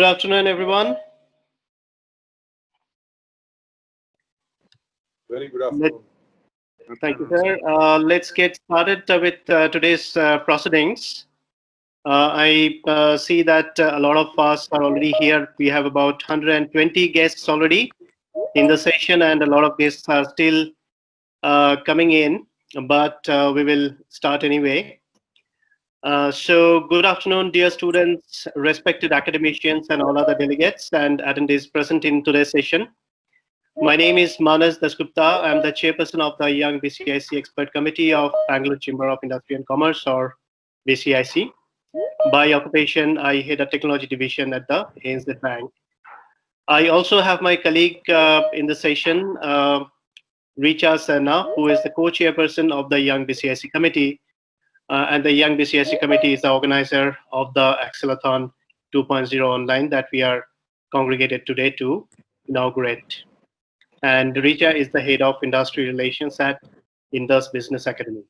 Good afternoon, everyone. Very good afternoon. Thank you, sir. Let's get started with today's proceedings. I see that a lot of us are already here. We have about 120 guests already in the session, and a lot of guests are still coming in, but we will start anyway. So, good afternoon, dear students, respected academicians, and all other delegates and attendees present in today's session. My name is Manas Dasgupta. I'm the chairperson of the Young BCIC Expert Committee of Bangalore Chamber of Industry and Commerce, or BCIC. By occupation, I head a technology division at the Ace Deshpande. I also have my colleague in the session, Richa Sana, who is the co-chairperson of the Young BCIC Committee. And the Young BCIC Committee is the organizer of the AccelATHON 2.0 online that we are congregated today to inaugurate. And Richa is the head of industry relations at Indus Business Academy.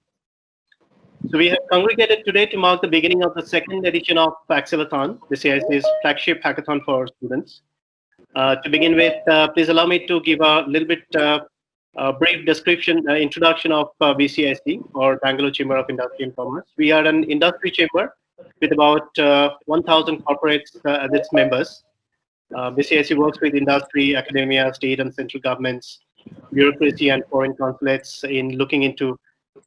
So we have congregated today to mark the beginning of the second edition of AccelATHON, BCIC's flagship hackathon for students. To begin with, please allow me to give a little bit brief introduction of BCIC, or Bangalore Chamber of Industry and Commerce. We are an industry chamber with about 1,000 corporates as its members. BCIC works with industry, academia, state and central governments, bureaucracy, and foreign consulates in looking into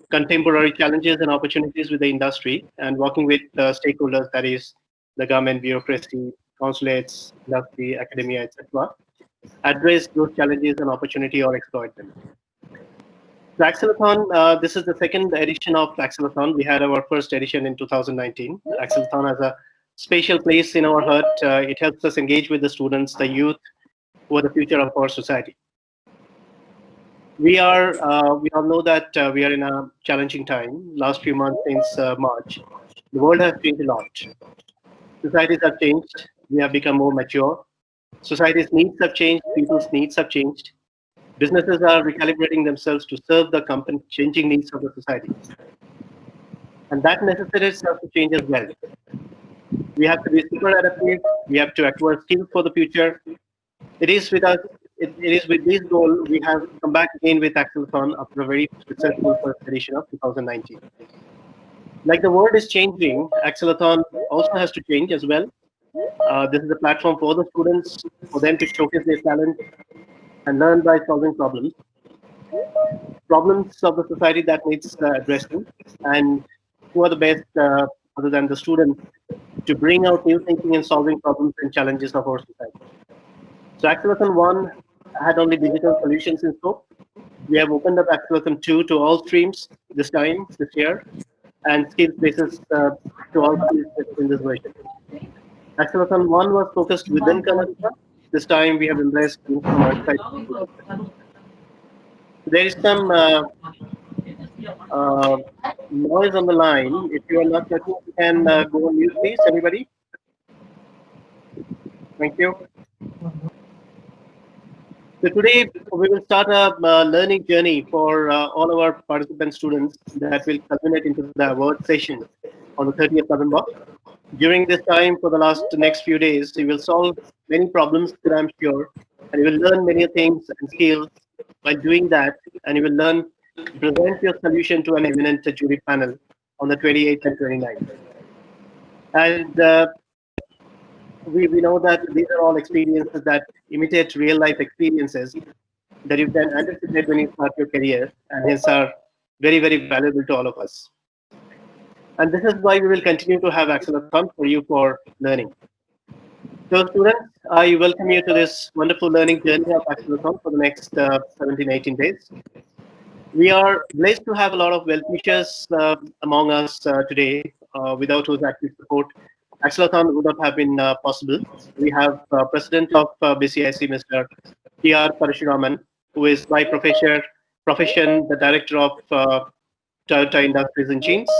contemporary challenges and opportunities with the industry and working with stakeholders, that is, the government, bureaucracy, consulates, industry, academia, etc., address those challenges and opportunity or exploit them. So AccelATHon, this is the second edition of AccelATHon. We had our first edition in 2019. AccelATHon has a special place in our heart. It helps us engage with the students, the youth, who are the future of our society. We all know that we are in a challenging time. Last few months since March, the world has changed a lot. Societies have changed. We have become more mature. Society's needs have changed. People's needs have changed. Businesses are recalibrating themselves to serve the changing needs of the society. And that necessitates us to change as well. We have to be super adaptive. We have to acquire skills for the future. It is with this goal we have come back again with AccelATHon after a very successful first edition of 2019. Like the world is changing, AccelATHon also has to change as well. This is a platform for the students, for them to showcase their talent and learn by solving problems of the society that needs addressing, and who are the best other than the students to bring out new thinking and solving problems and challenges of our society. So AccelATHon 1 had only digital solutions in scope. We have opened up AccelATHon 2 to all streams this year, and skill spaces to all skill spaces in this version. AccelATHon 1 was focused within Karnataka. This time we have embraced from outside. There is some noise on the line. If you are not talking, you can go on mute, please, everybody. Thank you. So today we will start a learning journey for all of our participant students that will culminate into the award session on the 30th November. During this time, for the next few days, you will solve many problems that I'm sure, and you will learn many things and skills by doing that, and you will learn to present your solution to an eminent jury panel on the 28th and 29th. And we know that these are all experiences that imitate real life experiences that you can anticipate when you start your career, and hence are very, very valuable to all of us. And this is why we will continue to have AccelATHon for you for learning. So students, I welcome you to this wonderful learning journey of AccelATHon for the next 17, 18 days. We are blessed to have a lot of well-wishers among us today, without whose active support, AccelATHon would not have been possible. We have President of BCIC, Mr. T.R. Parashuraman, who is by profession the Director of Toyota Industries and Jeans.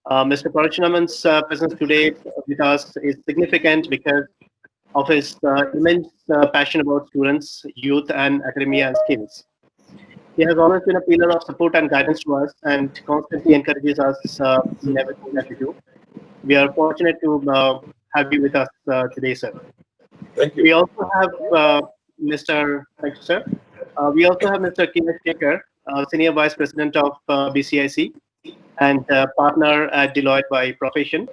Mr. Parashuraman's presence today with us is significant because of his immense passion about students, youth, and academia and skills. He has always been a pillar of support and guidance to us and constantly encourages us in everything that we do. We are fortunate to have you with us today, sir. Thank We you. also have Mr. Thank you, sir. We also have Mr. Kinesh Shekhar, Senior Vice President of BCIC and partner at Deloitte by profession.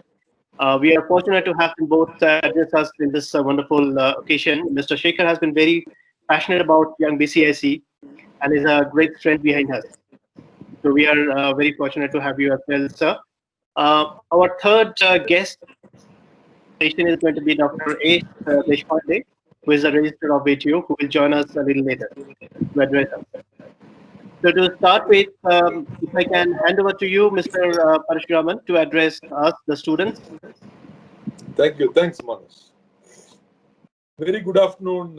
We are fortunate to have them both address us in this wonderful occasion. Mr. Shekhar has been very passionate about young BCIC and is a great strength behind us. So we are very fortunate to have you as well, sir. Our third guest session is going to be Dr. Ace Deshpande, who is a registered of ATO, who will join us a little later to address us. So to start with, if I can hand over to you, Mr. Parashuraman, to address us, the students. Thank you. Thanks, Manas. Very good afternoon,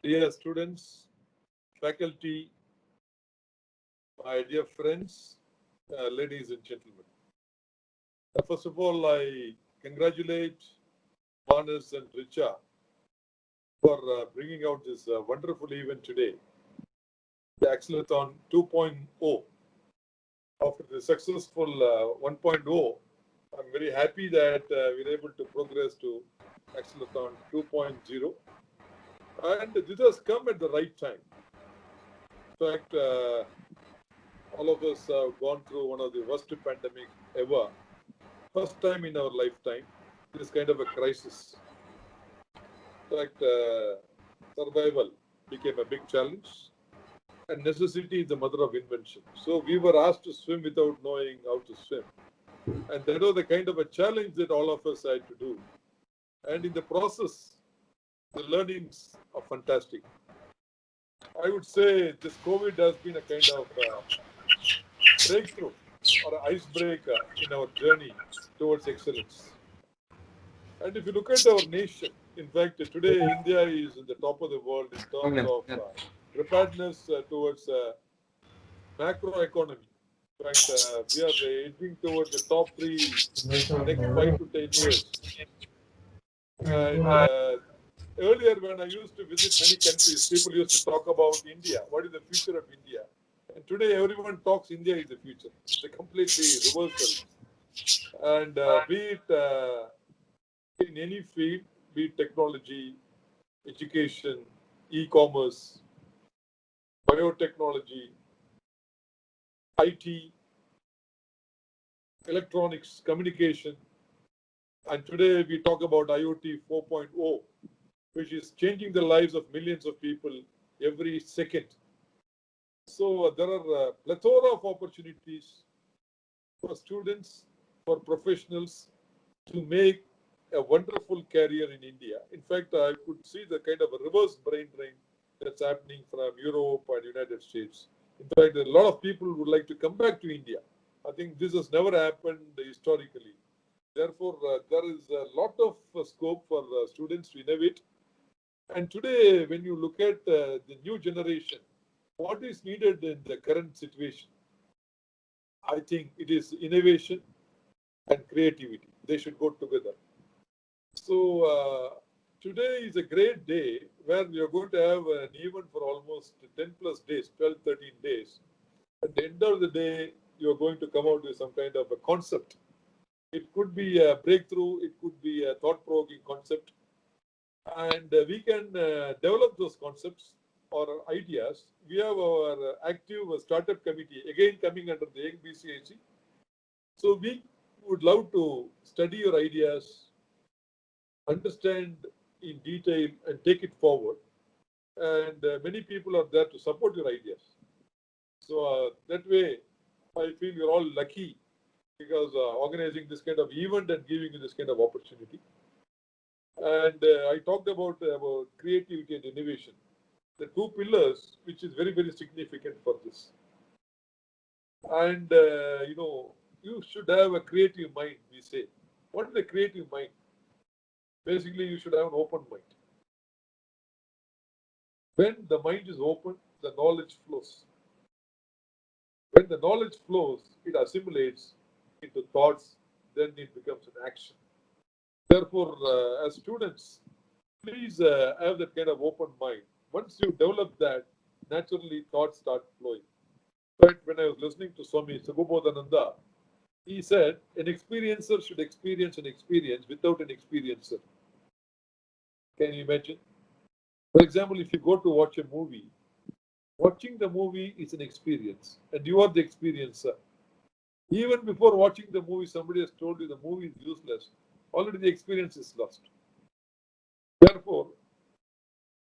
dear students, faculty, my dear friends, ladies and gentlemen. First of all, I congratulate Manas and Richa for bringing out this wonderful event today, the AccelATHon 2.0. After the successful 1.0, I'm very happy that we're able to progress to AccelATHon 2.0. And this has come at the right time. In fact, all of us have gone through one of the worst pandemic ever. First time in our lifetime, this kind of a crisis. In fact, survival became a big challenge, and necessity is the mother of invention. So we were asked to swim without knowing how to swim. And that was the kind of a challenge that all of us had to do. And in the process, the learnings are fantastic. I would say this COVID has been a kind of breakthrough or an icebreaker in our journey towards excellence. And if you look at our nation, in fact, today India is in the top of the world in terms of preparedness towards macro economy. In fact, we are edging towards the top three in next 5 to 10 years. And earlier, when I used to visit many countries, people used to talk about India. What is the future of India? And today, everyone talks India is the future. It's a completely reversal. And be it in any field, be it technology, education, e-commerce, biotechnology, IT, electronics, communication. And today we talk about IoT 4.0, which is changing the lives of millions of people every second. So there are a plethora of opportunities for students, for professionals to make a wonderful career in India. In fact, I could see the kind of a reverse brain drain that's happening from Europe and United States. In fact, a lot of people would like to come back to India. I think this has never happened historically. Therefore, there is a lot of scope for students to innovate. And today, when you look at the new generation, what is needed in the current situation? I think it is innovation and creativity. They should go together. So today is a great day where we are going to have an event for almost 10 plus days, 12, 13 days. At the end of the day, you are going to come out with some kind of a concept. It could be a breakthrough, it could be a thought-provoking concept. And we can develop those concepts or ideas. We have our active startup committee, again coming under the Young BCIC. So we would love to study your ideas, understand in detail and take it forward. And many people are there to support your ideas. So that way, I feel you're all lucky because organizing this kind of event and giving you this kind of opportunity. And I talked about creativity and innovation, the two pillars, which is very, very significant for this. And, you should have a creative mind, we say. What is a creative mind? Basically, you should have an open mind. When the mind is open, the knowledge flows. When the knowledge flows, it assimilates into thoughts, then it becomes an action. Therefore, as students, please have that kind of open mind. Once you develop that, naturally thoughts start flowing. But when I was listening to Swami Subodhananda, he said an experiencer should experience an experience without an experiencer. Can you imagine? For example, if you go to watch a movie, watching the movie is an experience, and you are the experiencer. Even before watching the movie, somebody has told you the movie is useless. Already the experience is lost. Therefore,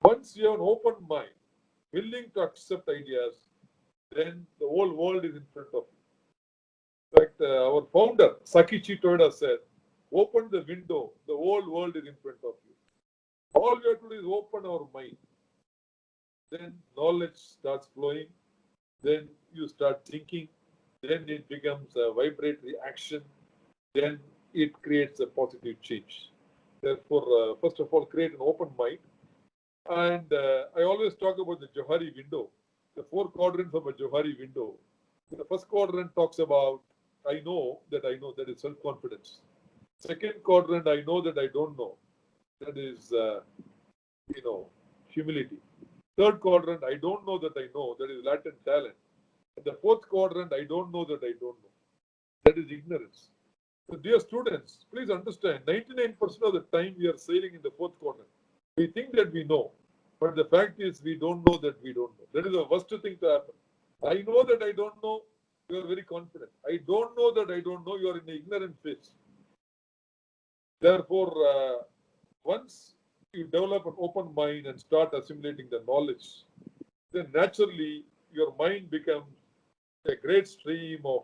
once you have an open mind, willing to accept ideas, then the whole world is in front of you. In fact, our founder, Sakichi Toyoda, said, open the window, the whole world is in front of you. All we have to do is open our mind. Then knowledge starts flowing. Then you start thinking. Then it becomes a vibratory action. Then it creates a positive change. Therefore, first of all, create an open mind. And I always talk about the Johari window, the 4 quadrants of a Johari window. The first quadrant talks about I know, that is self-confidence. Second quadrant, I know that I don't know, that is, humility. Third quadrant, I don't know that I know, that is latent talent. And the fourth quadrant, I don't know that I don't know, that is ignorance. So, dear students, please understand, 99% of the time we are sailing in the fourth quadrant. We think that we know, but the fact is we don't know that we don't know. That is the worst thing to happen. I know that I don't know, you are very confident. I don't know that I don't know, you are in the ignorant phase. Therefore, once you develop an open mind and start assimilating the knowledge, then naturally your mind becomes a great stream of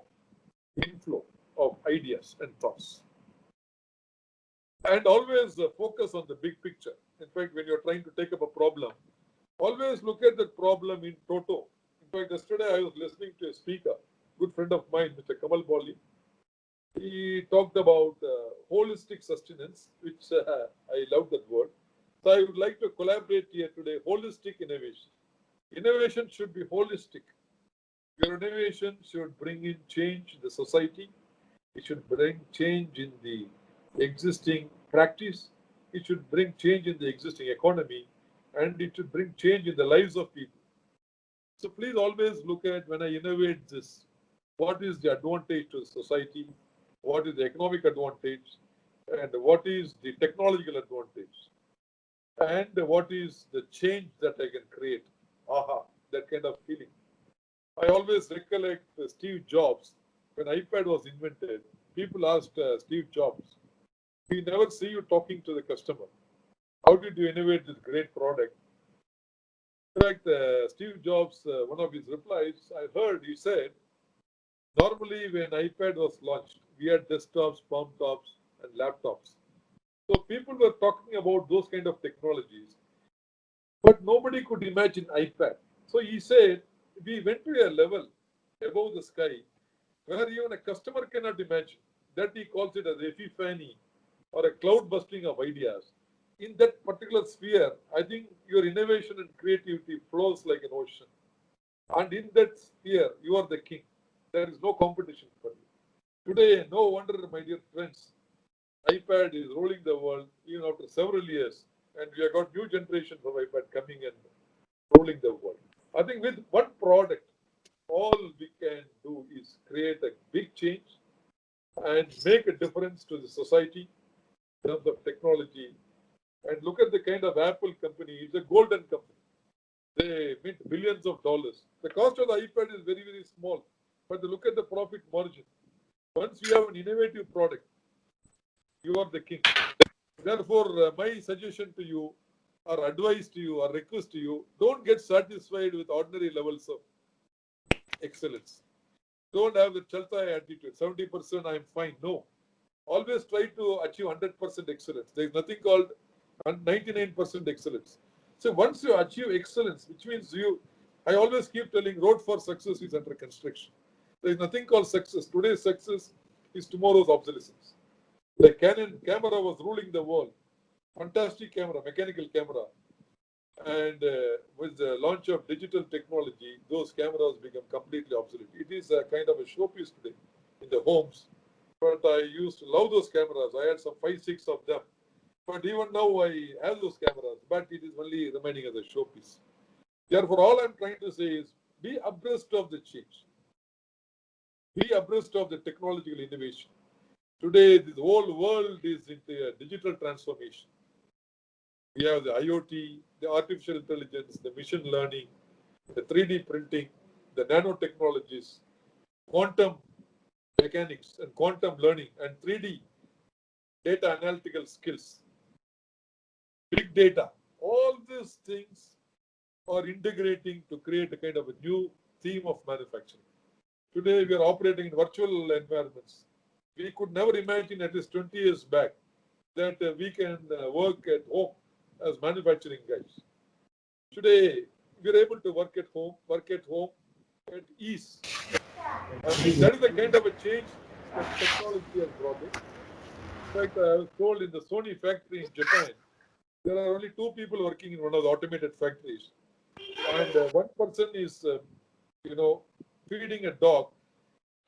inflow of ideas and thoughts. And always focus on the big picture. In fact, when you're trying to take up a problem, always look at that problem in toto. In fact, yesterday I was listening to a speaker, good friend of mine, Mr. Kamal Bolli. He talked about holistic sustenance, which I love that word. So I would like to collaborate here today. Holistic innovation. Innovation should be holistic. Your innovation should bring in change in the society. It should bring change in the existing practice. It should bring change in the existing economy. And it should bring change in the lives of people. So please always look at when I innovate this, what is the advantage to society? What is the economic advantage? And what is the technological advantage? And what is the change that I can create? Aha, that kind of feeling. I always recollect Steve Jobs. When iPad was invented, people asked Steve Jobs, we never see you talking to the customer. How did you innovate this great product? In fact, Steve Jobs, one of his replies, I heard he said, normally when iPad was launched, we had desktops, palm tops, and laptops. So people were talking about those kind of technologies, but nobody could imagine iPad. So he said, we went to a level above the sky where even a customer cannot imagine. That he calls it as epiphany or a cloud busting of ideas. In that particular sphere, I think your innovation and creativity flows like an ocean. And in that sphere, you are the king. There is no competition for you. Today, no wonder, my dear friends, iPad is ruling the world even after several years. And we have got new generations of iPad coming and ruling the world. I think with one product, all we can do is create a big change and make a difference to the society in terms of technology. And look at the kind of Apple company. It's a golden company. They mint billions of dollars. The cost of the iPad is very, very small. But look at the profit margin. Once you have an innovative product, you are the king. Therefore, my suggestion to you, or advice to you, or request to you, don't get satisfied with ordinary levels of excellence. Don't have the chaltai attitude. 70% I'm fine. No. Always try to achieve 100% excellence. There is nothing called 99% excellence. So once you achieve excellence, which means I always keep telling, road for success is under construction. There is nothing called success. Today's success is tomorrow's obsolescence. The Canon camera was ruling the world. Fantastic camera, mechanical camera. And with the launch of digital technology, those cameras become completely obsolete. It is a kind of a showpiece today in the homes. But I used to love those cameras. I had some 5, 6 of them. But even now I have those cameras, but it is only remaining as a showpiece. Therefore, all I'm trying to say is be abreast of the change. Be abreast of the technological innovation. Today, the whole world is into a digital transformation. We have the IoT, the artificial intelligence, the machine learning, the 3D printing, the nanotechnologies, quantum mechanics and quantum learning, and 3D data analytical skills, big data. All these things are integrating to create a kind of a new theme of manufacturing. Today, we are operating in virtual environments. We could never imagine at least 20 years back that we can work at home as manufacturing guys. Today, we are able to work at home at ease. I think that is the kind of a change that technology has brought in. In fact, I was told in the Sony factory in Japan, there are only 2 people working in one of the automated factories. And one person is, feeding a dog,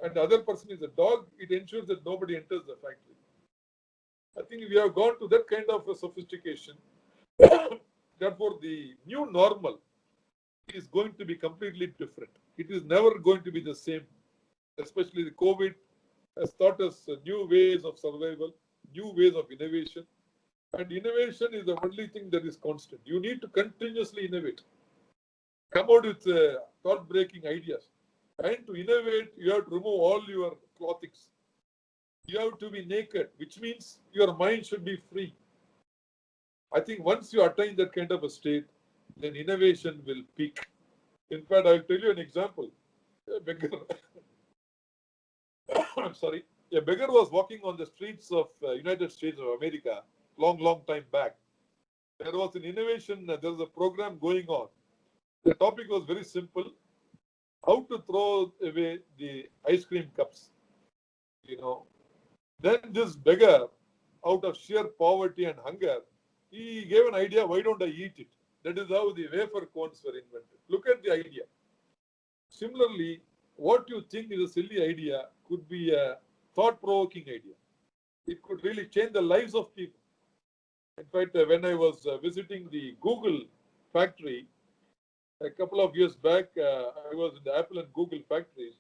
and the other person is a dog. It ensures that nobody enters the factory. I think we have gone to that kind of a sophistication. Therefore, the new normal is going to be completely different. It is never going to be the same. Especially the COVID has taught us new ways of survival, new ways of innovation. And innovation is the only thing that is constant. You need to continuously innovate. Come out with thought-breaking ideas. And to innovate, you have to remove all your clothings. You have to be naked, which means your mind should be free. I think once you attain that kind of a state, then innovation will peak. In fact, I'll tell you an example. A beggar, sorry, a beggar was walking on the streets of United States of America long time back. There was an innovation, there was a program going on. The topic was very simple: how to throw away the ice cream cups. Then this beggar, out of sheer poverty and hunger, he gave an idea: why don't I eat it? That is how the wafer cones were invented. Look at the idea. Similarly, what you think is a silly idea could be a thought-provoking idea. It could really change the lives of people. In fact, when I was visiting the Google factory a couple of years back, I was in the Apple and Google factories.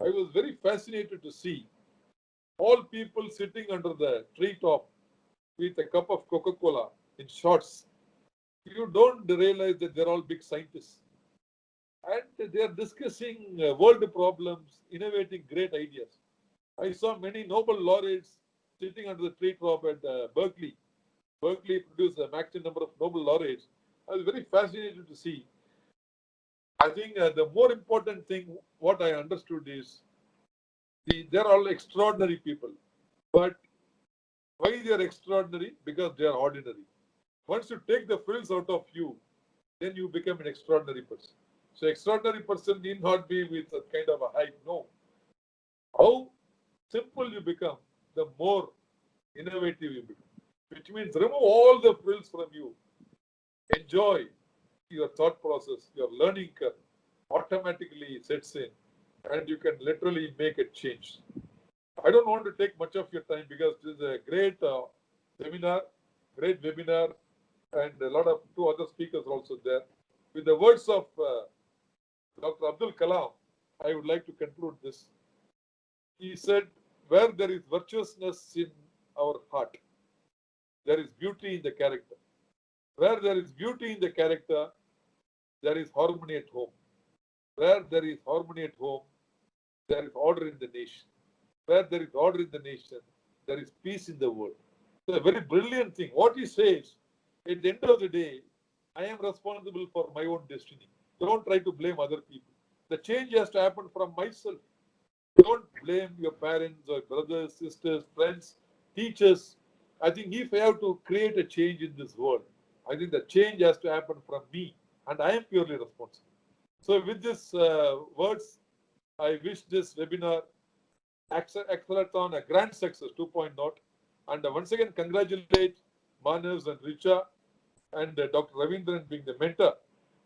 I was very fascinated to see all people sitting under the treetop with a cup of Coca-Cola in shorts. You don't realize that they're all big scientists. And they're discussing world problems, innovating great ideas. I saw many Nobel laureates sitting under the treetop at Berkeley. Berkeley produced a maximum number of Nobel laureates. I was very fascinated to see. I think the more important thing, what I understood is, they're all extraordinary people. But why they are extraordinary? Because they are ordinary. Once you take the frills out of you, then you become an extraordinary person. So extraordinary person need not be with a kind of a hype. No. How simple you become, the more innovative you become. Which means remove all the frills from you. Enjoy your thought process, your learning curve automatically sets in, and you can literally make a change. I don't want to take much of your time because this is a great webinar, and a lot of 2 other speakers also there. With the words of Dr. Abdul Kalam, I would like to conclude this. He said, where there is virtuousness in our heart, there is beauty in the character. Where there is beauty in the character, there is harmony at home. Where there is harmony at home, there is order in the nation. Where there is order in the nation, there is peace in the world. It's a very brilliant thing. What he says, at the end of the day, I am responsible for my own destiny. Don't try to blame other people. The change has to happen from myself. Don't blame your parents or brothers, sisters, friends, teachers. I think if I have to create a change in this world, I think the change has to happen from me, and I am purely responsible. So with these words, I wish this webinar AccelATHON a grand success 2.0, and once again congratulate Manas and Richa and Dr. Ravindran being the mentor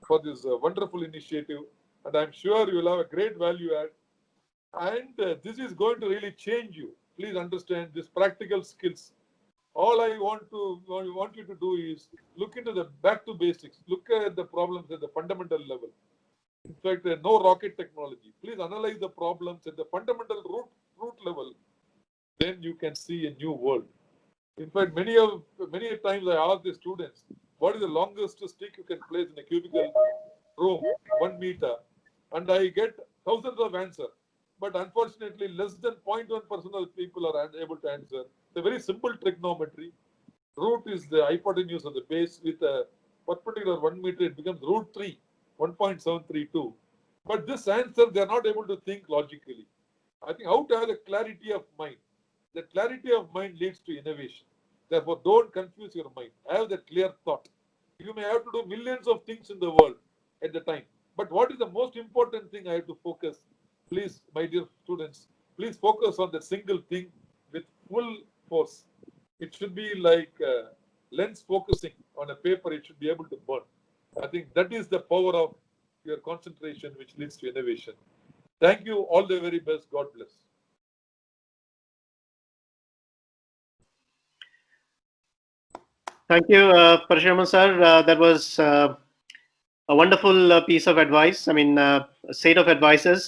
for this wonderful initiative, and I'm sure you will have a great value add, and this is going to really change you. Please understand these practical skills. All I want you to do is look into the back to basics. Look at the problems at the fundamental level. In fact, no rocket technology. Please analyze the problems at the fundamental root level. Then you can see a new world. In fact, many times I ask the students, what is the longest stick you can place in a cubicle room, 1 meter, and I get thousands of answers. But unfortunately, less than 0.1% of the people are able to answer. It's a very simple trigonometry. Root is the hypotenuse of the base. With a perpendicular 1 meter, it becomes root 3, 1.732. But this answer, they are not able to think logically. I think how to have the clarity of mind. The clarity of mind leads to innovation. Therefore, don't confuse your mind. Have the clear thought. You may have to do millions of things in the world at the time. But what is the most important thing I have to focus? Please, my dear students, please focus on the single thing with full force. It should be like lens focusing on a paper. It should be able to burn. I think that is the power of your concentration, which leads to innovation. Thank you. All the very best. God bless. Thank you, Parashuraman sir. That was a wonderful piece of advice. I mean, a set of advices.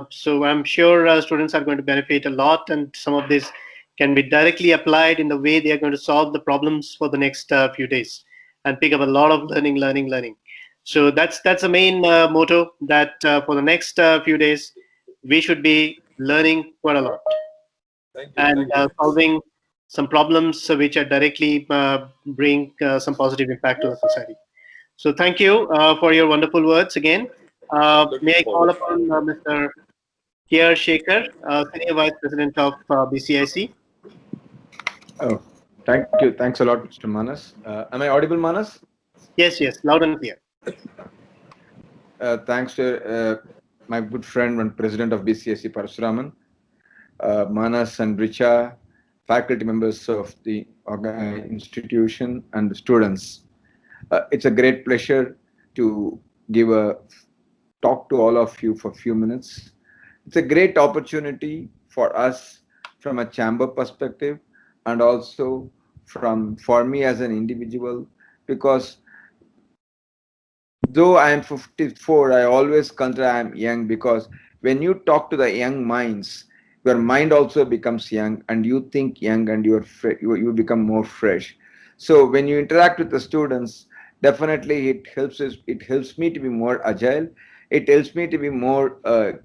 So I'm sure students are going to benefit a lot, and some of this can be directly applied in the way they are going to solve the problems for the next few days and pick up a lot of learning. So that's the main motto, that for the next few days we should be learning quite a lot Thank you. and Thank you. solving some problems which are directly bring some positive impact to the society. So thank you for your wonderful words again. May I call upon Mr. K.R. Shekhar, Senior Vice President of BCIC. Oh, thank you. Thanks a lot, Mr. Manas. Am I audible, Manas? Yes, loud and clear. Thanks to my good friend and President of BCIC, Parashuraman, Manas and Richa, faculty members of the institution, and the students. It's a great pleasure to give a talk to all of you for a few minutes. It's a great opportunity for us from a chamber perspective, and also for me as an individual, because though I am 54, I always consider I am young, because when you talk to the young minds, your mind also becomes young, and you think young, and you become more fresh. So when you interact with the students, definitely it helps me to be more agile. It helps me to be more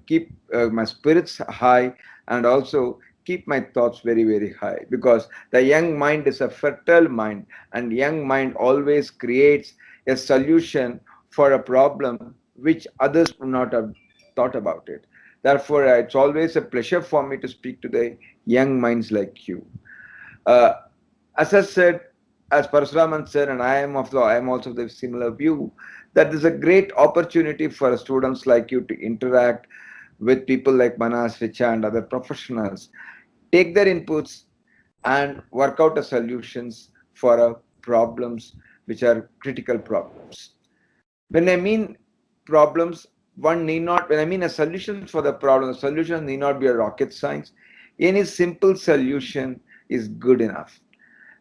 keep my spirits high, and also keep my thoughts very high, because the young mind is a fertile mind, and young mind always creates a solution for a problem which others would not have thought about it. Therefore, it's always a pleasure for me to speak to the young minds like you. Uh, as I said, as Parashuraman said, and I am also of the similar view, that is a great opportunity for students like you to interact with people like Manas, Richa, and other professionals, take their inputs and work out the solutions for problems which are critical problems. When I mean problems, one need not, when I mean a solution for the problem, the solution need not be a rocket science. Any simple solution is good enough.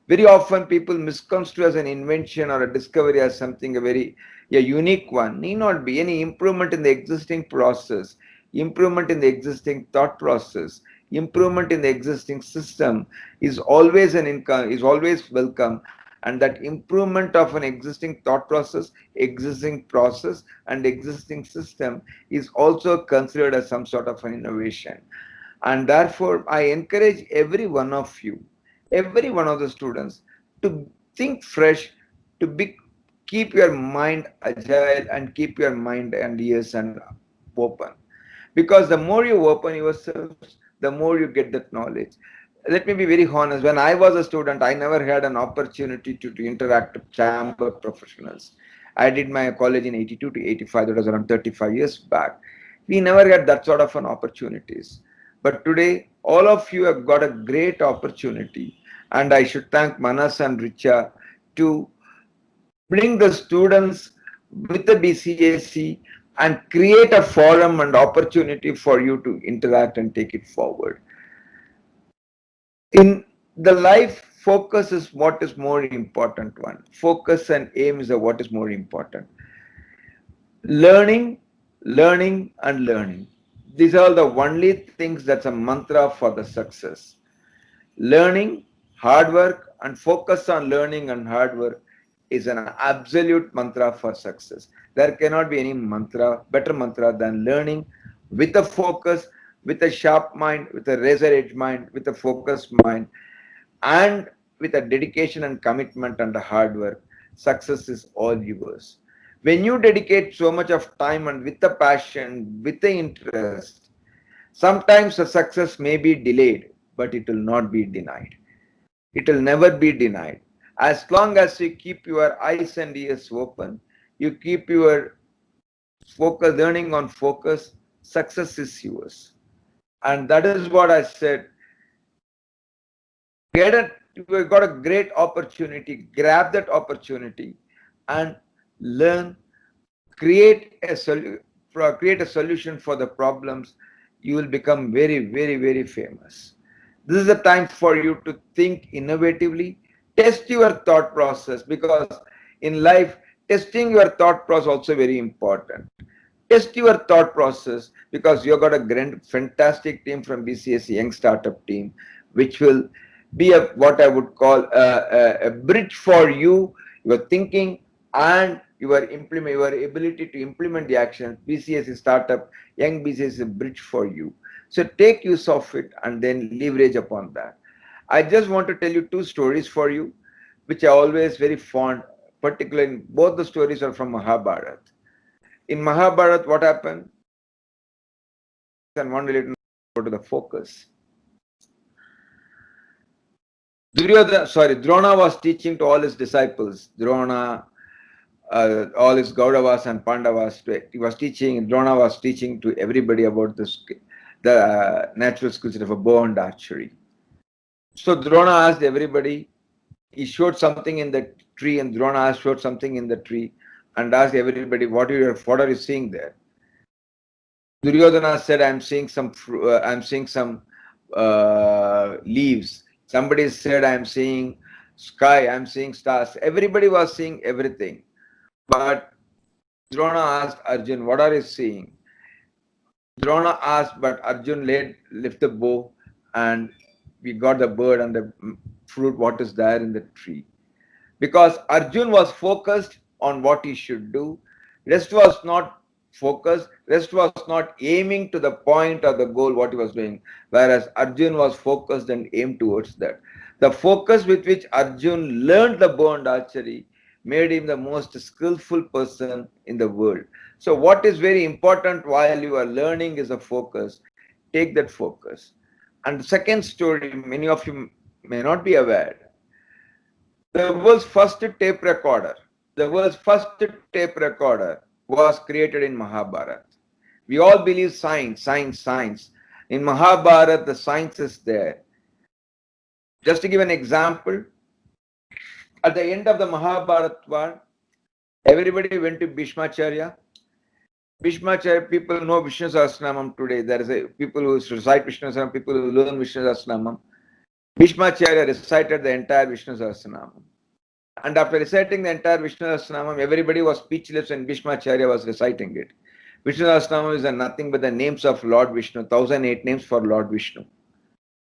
Very often people misconstrue as an invention or a discovery as something a unique one. Need not be. Any improvement in the existing process, improvement in the existing thought process, improvement in the existing system is always welcome, and that improvement of an existing thought process, and existing system is also considered as some sort of an innovation. And therefore I encourage every one of you, every one of the students, to think fresh, keep your mind agile, and keep your mind and ears and open. Because the more you open yourselves, the more you get that knowledge. Let me be very honest. When I was a student, I never had an opportunity to interact with chamber professionals. I did my college in 82 to 85. That was around 35 years back. We never had that sort of an opportunities. But today, all of you have got a great opportunity. And I should thank Manas and Richa to bring the students with the BCAC and create a forum and opportunity for you to interact and take it forward. In the life, focus is what is more important one. Focus and aim is what is more important. Learning, and learning. These are the only things that's a mantra for the success. Learning, hard work, and focus on learning and hard work is an absolute mantra for success. There cannot be any mantra, better mantra than learning with a focus, with a sharp mind, with a razor edge mind, with a focused mind, and with a dedication and commitment and a hard work. Success is all yours. When you dedicate so much of time and with the passion, with the interest, sometimes the success may be delayed, but it will not be denied. It will never be denied. As long as you keep your eyes and ears open, you keep your focus, learning on focus, success is yours. And that is what I said. You got a great opportunity, grab that opportunity and learn, create a solution for the problems. You will become very, very, very famous. This is the time for you to think innovatively, test your thought process, because in life, testing your thought process is also very important. Test your thought process, because you got a grand, fantastic team from BCIC Young Startup Team, which will be what I would call a bridge for you, your thinking and your ability to implement the action. BCIC Startup, Young BCIC is a bridge for you. So take use of it and then leverage upon that. I just want to tell you two stories for you, which I always very fond, particularly both the stories are from Mahabharata. In Mahabharata, what happened? And one related go to the focus. Drona was teaching to all his disciples. Drona, all his Gauravas and Pandavas. Drona was teaching to everybody about the natural skills of a bow and archery. So Drona asked everybody. He showed something in the tree, and Drona showed something in the tree, and asked everybody, "What are you seeing there?" Duryodhana said, "I'm seeing some leaves." Somebody said, "I'm seeing sky, I'm seeing stars." Everybody was seeing everything. But Drona asked Arjun, "What are you seeing?" Drona asked, but Arjun lift the bow, and we got the bird and the fruit, what is there in the tree. Because Arjun was focused on what he should do. Rest was not focused. Rest was not aiming to the point or the goal what he was doing. Whereas Arjun was focused and aimed towards that. The focus with which Arjun learned the bow and archery made him the most skillful person in the world. So what is very important while you are learning is a focus. Take that focus. And the second story, many of you may not be aware, the world's first tape recorder. The world's first tape recorder was created in Mahabharata. We all believe science, science, science. In Mahabharata, the science is there. Just to give an example, at the end of the Mahabharata war, everybody went to Bhishmacharya. Bhishmacharya, people know Vishnu Sahasranamam today. There is people who recite Vishnu Sahasranamam, people who learn Vishnu Sahasranamam. Bhishmacharya recited the entire Vishnu Sahasranamam. And after reciting the entire Vishnu Sahasranamam, everybody was speechless when Bhishmacharya was reciting it. Vishnu Sahasranamam is nothing but the names of Lord Vishnu, 1008 names for Lord Vishnu.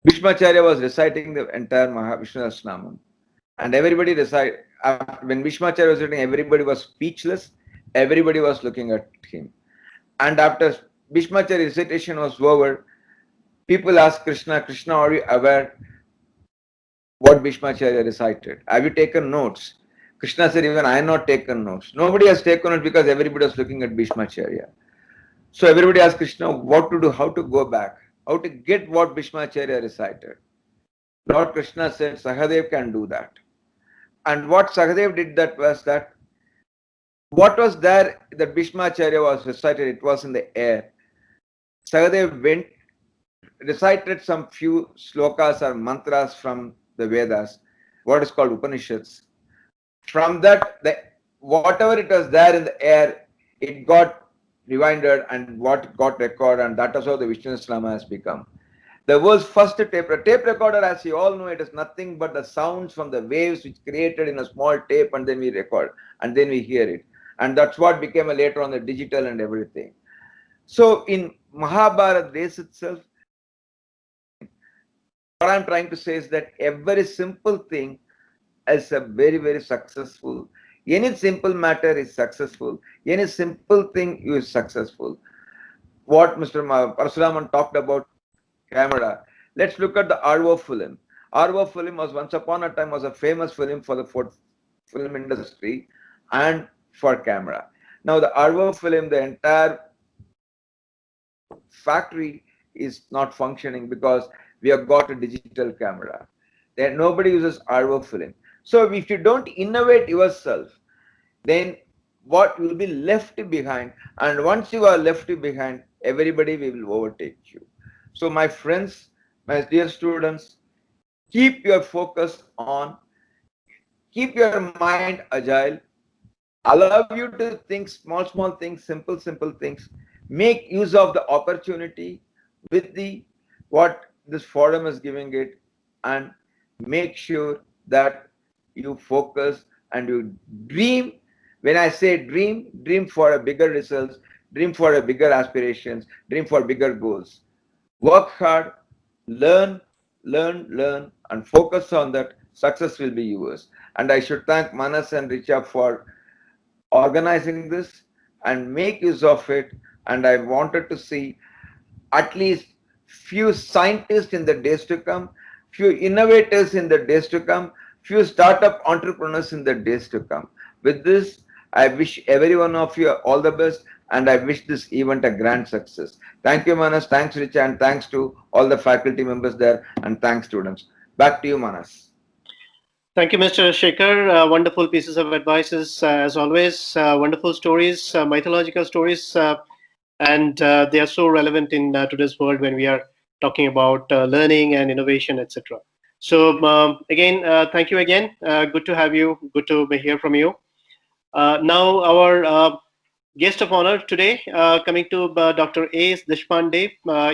Bhishmacharya was reciting the entire Vishnu Sahasranamam. And everybody recited, when Bhishmacharya was reciting, everybody was speechless, everybody was looking at him. And after Bhishmacharya's recitation was over, people asked Krishna, "Krishna, are you aware what Bhishmacharya recited? Have you taken notes?" Krishna said, "Even I have not taken notes." Nobody has taken notes because everybody was looking at Bhishmacharya. So everybody asked Krishna what to do, how to go back, how to get what Bhishmacharya recited. Lord Krishna said, "Sahadev can do that." And what Sahadev did that was that what was there that Bhishmacharya was recited, it was in the air. Sahadev went, recited some few slokas or mantras from the Vedas, what is called Upanishads. From that, whatever it was there in the air, it got rewinded and what got recorded, and that is how the Vishnu Sahasranama has become. The world's first tape recorder, as you all know, it is nothing but the sounds from the waves which created in a small tape, and then we record and then we hear it. And that's what became later on the digital and everything. So in Mahabharata race itself, what I'm trying to say is that every simple thing is a very, very successful. Any simple matter is successful. Any simple thing is successful. What Mr. Parasuraman talked about camera. Let's look at the RO film. RO film was once upon a time was a famous film for the film industry and for camera. Now the RO film, the entire factory is not functioning because we have got a digital camera. Then nobody uses RO film. So if you don't innovate yourself, then what will be left behind? And once you are left behind, everybody will overtake you. So my friends, my dear students, keep your focus on, keep your mind agile, allow you to think small things, simple things, make use of the opportunity with the what this forum is giving it, and make sure that you focus and you dream. When I say dream, dream for a bigger results, dream for a bigger aspirations, dream for bigger goals. Work hard, learn, learn, and focus on that. Success will be yours. And I should thank Manas and Richa for organizing this and make use of it. And I wanted to see at least few scientists in the days to come, few innovators in the days to come, few startup entrepreneurs in the days to come. With this, I wish every one of you all the best, and I wish this event a grand success. Thank you, Manas. Thanks, Richa, and thanks to all the faculty members there, and thanks, students. Back to you, Manas. Thank you, Mr. Shekhar. Wonderful pieces of advices, as always. Wonderful stories, mythological stories, and they are so relevant in today's world when we are talking about learning and innovation, etc. So, again, thank you again. Good to have you. Good to hear from you. Now, our guest of honor today, coming to Dr. Ace Deshpande.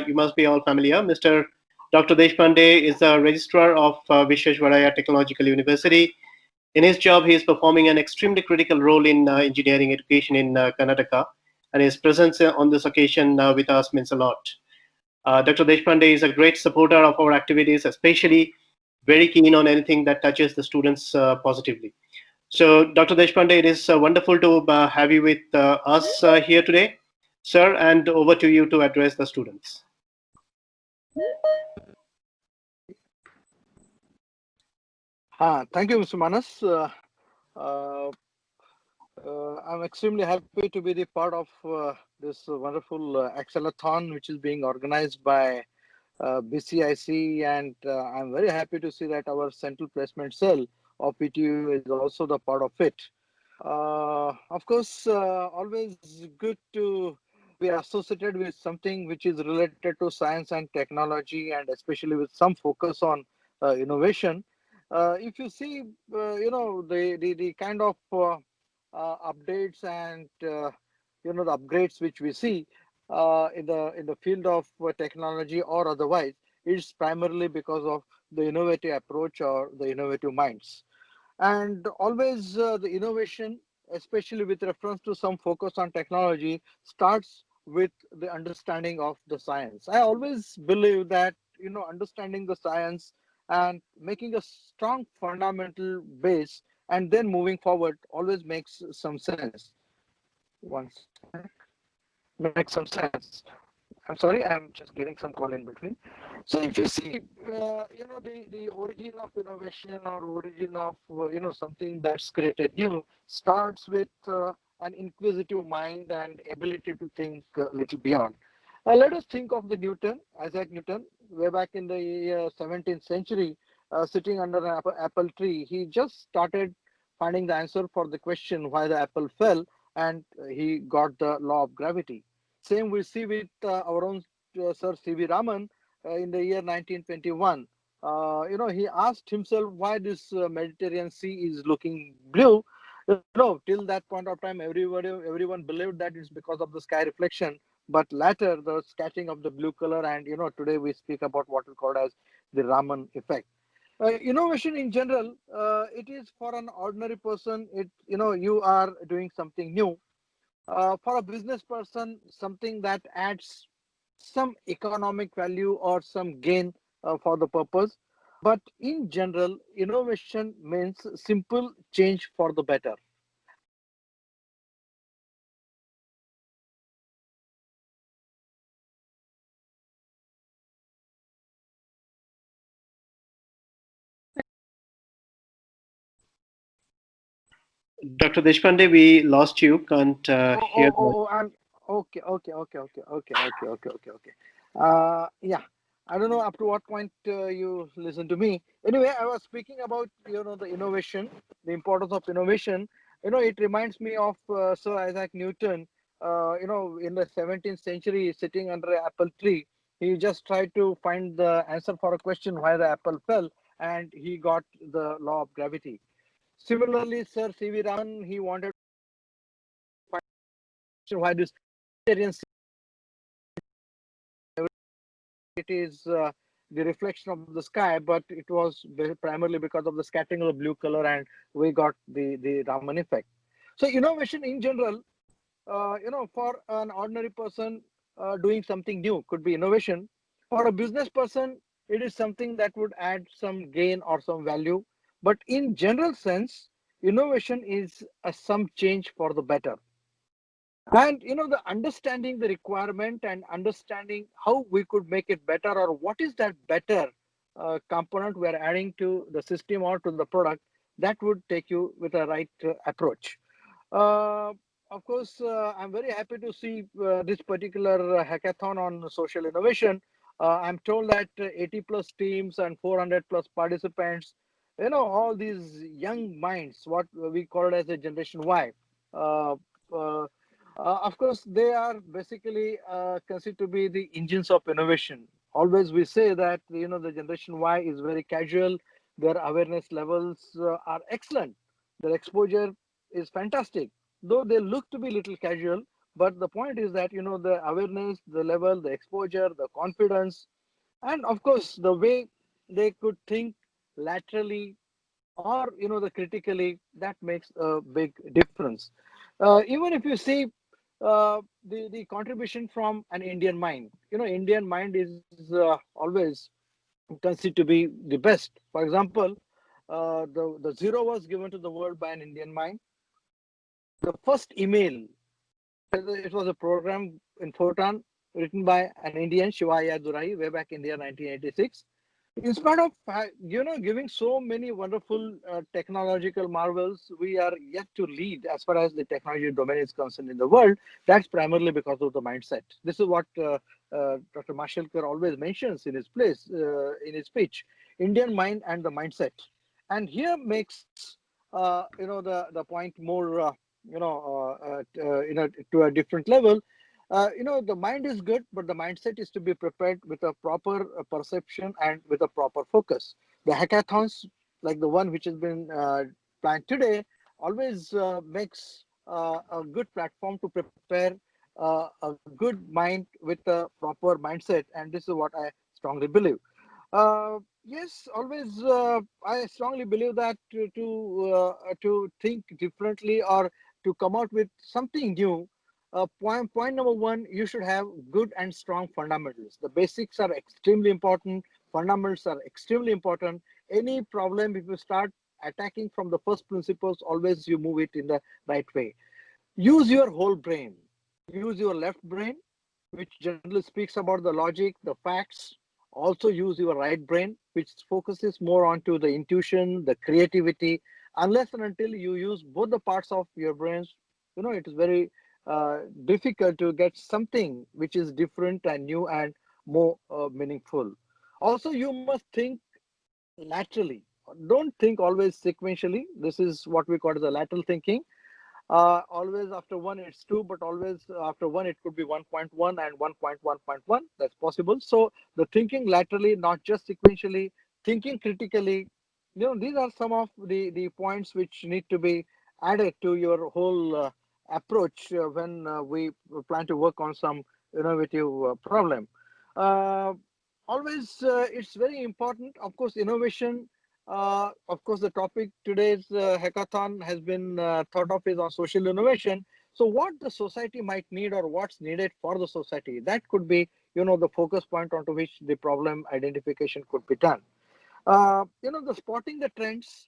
You must be all familiar. Mr. Dr. Deshpande is the registrar of Visvesvaraya Technological University. In his job, he is performing an extremely critical role in engineering education in Karnataka, and his presence on this occasion with us means a lot. Dr. Deshpande is a great supporter of our activities, especially very keen on anything that touches the students positively. So, Dr. Deshpande, it is wonderful to have you with us here today, sir, and over to you to address the students. Thank you, Mr. Manas. Uh, I'm extremely happy to be the part of this wonderful AccelAthon, which is being organized by BCIC, and I'm very happy to see that our central placement cell of PTU is also the part of it. Of course, always good to be associated with something which is related to science and technology, and especially with some focus on innovation. If you see, the kind of updates and the upgrades which we see in the field of technology or otherwise, it's primarily because of the innovative approach or the innovative minds. And always the innovation, especially with reference to some focus on technology, starts with the understanding of the science. I always believe that understanding the science and making a strong fundamental base and then moving forward always makes some sense. One sec. Makes some sense. I'm sorry, I'm just getting some call in between. So if you see, the origin of innovation or origin of, something that's created new starts with an inquisitive mind and ability to think a little beyond. Let us think of the Newton, Isaac Newton, way back in the 17th century, sitting under an apple tree. He just started finding the answer for the question why the apple fell, and he got the law of gravity. Same we see with our own Sir C.V. Raman in the year 1921. He asked himself why this Mediterranean Sea is looking blue. Till that point of time, everyone believed that it's because of the sky reflection. But later, the catching of the blue color, and today we speak about what we call as the Raman effect. Innovation in general, it is for an ordinary person. You are doing something new. For a business person, something that adds some economic value or some gain for the purpose. But in general, innovation means simple change for the better. Dr. Deshpande, we lost you. Can't hear. I'm okay. Yeah, I don't know up to what point you listen to me. Anyway, I was speaking about the innovation, the importance of innovation. It reminds me of Sir Isaac Newton. In the 17th century, sitting under an apple tree, he just tried to find the answer for a question why the apple fell, and he got the law of gravity. Similarly, Sir C.V. Raman, he wanted why this it is the reflection of the sky, but it was primarily because of the scattering of the blue color, and we got the Raman effect. So innovation in general, for an ordinary person doing something new could be innovation. For a business person, it is something that would add some gain or some value. But in general sense, innovation is some change for the better. And the understanding the requirement and understanding how we could make it better, or what is that better component we are adding to the system or to the product, that would take you with a right approach. uh, of course, I'm very happy to see this particular hackathon on social innovation. I'm told that 80 plus teams and 400 plus participants, all these young minds, what we call it as a generation Y. Uh, uh, of course, they are basically considered to be the engines of innovation. Always we say that the generation Y is very casual. Their awareness levels are excellent. Their exposure is fantastic, though they look to be little casual. But the point is that the awareness, the level, the exposure, the confidence, and of course the way they could think laterally or the critically, that makes a big difference. Even if you see the contribution from an Indian mind, Indian mind is always considered to be the best. For example, the zero was given to the world by an Indian mind. The first email, it was a program in Photon written by an Indian, Shivaya Durai, way back in the year 1986. In spite of giving so many wonderful technological marvels, we are yet to lead as far as the technology domain is concerned in the world. That's primarily because of the mindset. This is what Dr. Mashelkar always mentions in his place, in his speech: Indian mind and the mindset. And here makes the point more to a different level. The mind is good, but the mindset is to be prepared with a proper perception and with a proper focus. The hackathons, like the one which has been planned today, always makes a good platform to prepare a good mind with a proper mindset, and this is what I strongly believe. Yes, always. I strongly believe that to think differently or to come out with something new. Point number one, you should have good and strong fundamentals. The basics are extremely important. Fundamentals are extremely important. Any problem, if you start attacking from the first principles, always you move it in the right way. Use your whole brain. Use your left brain, which generally speaks about the logic, the facts. Also use your right brain, which focuses more onto the intuition, the creativity. Unless and until you use both the parts of your brains, it is very difficult to get something which is different and new and more meaningful. Also, you must think laterally. Don't think always sequentially. This is what we call as a lateral thinking. Always after one it's two, but always after one it could be 1.1 and 1.1.1. That's possible. So the thinking laterally, not just sequentially, thinking critically, these are some of the points which need to be added to your whole approach when we plan to work on some innovative problem. Uh, Always, it's very important. Of course, innovation. Of course, the topic today's hackathon has been thought of is on social innovation. So, what the society might need or what's needed for the society, that could be, the focus point onto which the problem identification could be done. The spotting the trends,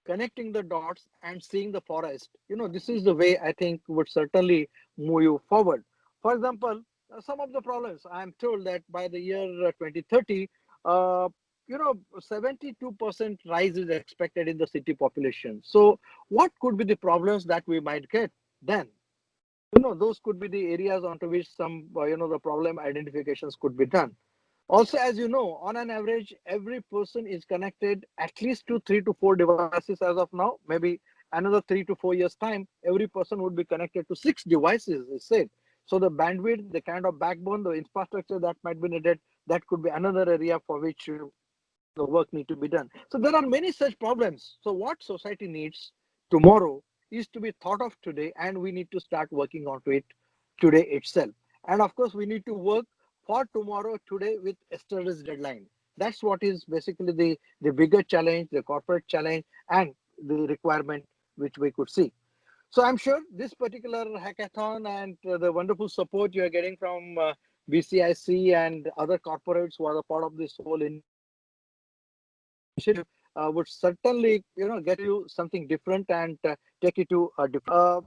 connecting the dots, and seeing the forest. This is the way I think would certainly move you forward. For example, some of the problems I'm told that by the year 2030, uh, 72% rise is expected in the city population. So what could be the problems that we might get then? Those could be the areas onto which some, the problem identifications could be done. Also, as you know, on an average, every person is connected at least to 3 to 4 devices as of now. Maybe another 3 to 4 years time, every person would be connected to 6 devices, is said. So the bandwidth, the kind of backbone, the infrastructure that might be needed, that could be another area for which the work need to be done. So there are many such problems. So what society needs tomorrow is to be thought of today, and we need to start working onto it today itself. And of course, we need to work for tomorrow today with yesterday's deadline. That's what is basically the bigger challenge, the corporate challenge, and the requirement which we could see. So I'm sure this particular hackathon and the wonderful support you are getting from BCIC and other corporates who are a part of this whole initiative would certainly get you something different and take you to a different.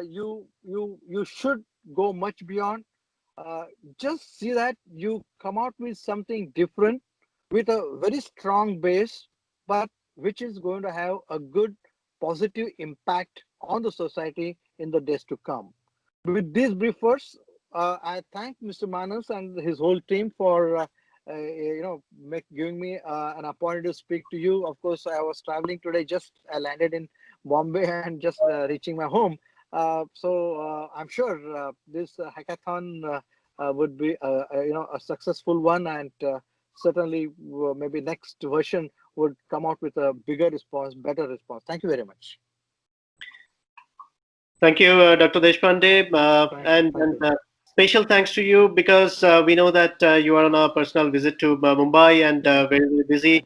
You should go much beyond. Just see that you come out with something different with a very strong base, but which is going to have a good positive impact on the society in the days to come. With these brief words, I thank Mr. Manas and his whole team for giving me an opportunity to speak to you. Of course, I was traveling today. Just I landed in Bombay and just reaching my home. So I'm sure this hackathon would be a successful one, and certainly maybe next version would come out with a bigger response, better response. Thank you very much. Thank you, Dr. Deshpande, and special thanks to you, because we know that you are on a personal visit to Mumbai and very, very busy.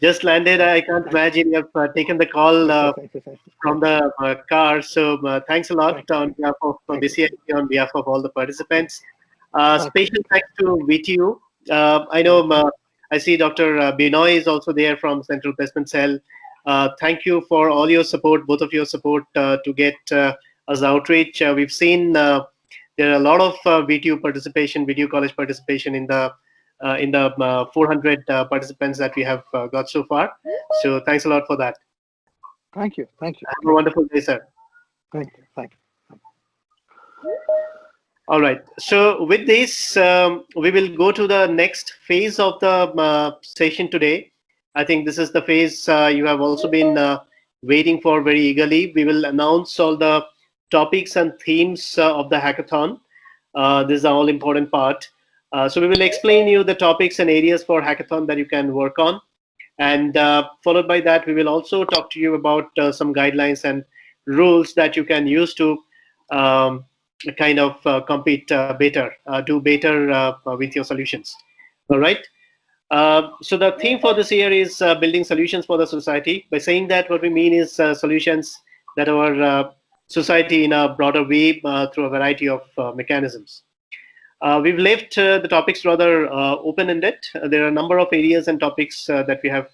Just landed. I can't imagine you have taken the call from the car. So thanks a lot on behalf of BCIC, on behalf of all the participants. Special thanks to VTU. I know I see Dr. Binoy is also there from Central Placement Cell. Thank you for all your support, both of your support to get us outreach. We've seen there are a lot of VTU participation, VTU college participation in the 400 participants that we have got so far. So thanks a lot for that. Thank you. Thank you. Have a wonderful day, sir. Thank you. Thank you. All right. So with this, we will go to the next phase of the session today. I think this is the phase you have also been waiting for very eagerly. We will announce all the topics and themes of the hackathon. This is the all important part. So we will explain you the topics and areas for hackathon that you can work on. And followed by that, we will also talk to you about some guidelines and rules that you can use to kind of compete better, do better with your solutions. All right. So the theme for this year is building solutions for the society. By saying that, what we mean is solutions that our society in a broader way through a variety of mechanisms. We've left the topics rather open-ended. There are a number of areas and topics that we have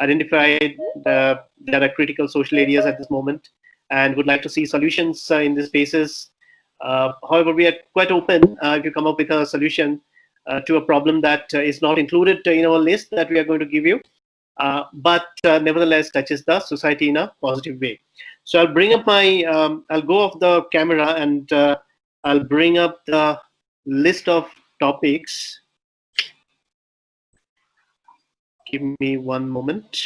identified that are critical social areas at this moment, and would like to see solutions in these spaces. However, we are quite open if you come up with a solution to a problem that is not included in our list that we are going to give you, but nevertheless touches the society in a positive way. So I'll bring up my, I'll go off the camera and I'll bring up the list of topics. Give me one moment.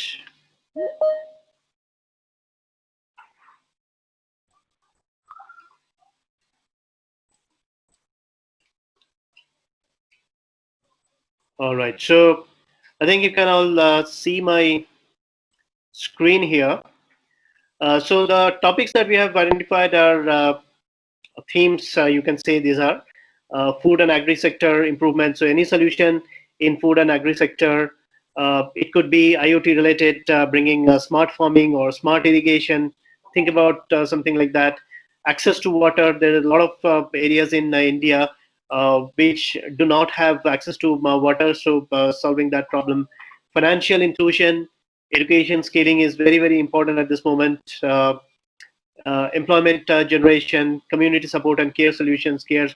All right, so I think you can all see my screen here. So the topics that we have identified are themes. You can say these are food and agri sector improvement. So any solution in food and agri sector, it could be IoT related, bringing smart farming or smart irrigation. Think about something like that. Access to water. There are a lot of areas in India which do not have access to water. So solving that problem. Financial inclusion, education scaling is very, very important at this moment. Employment generation, community support and care solutions, care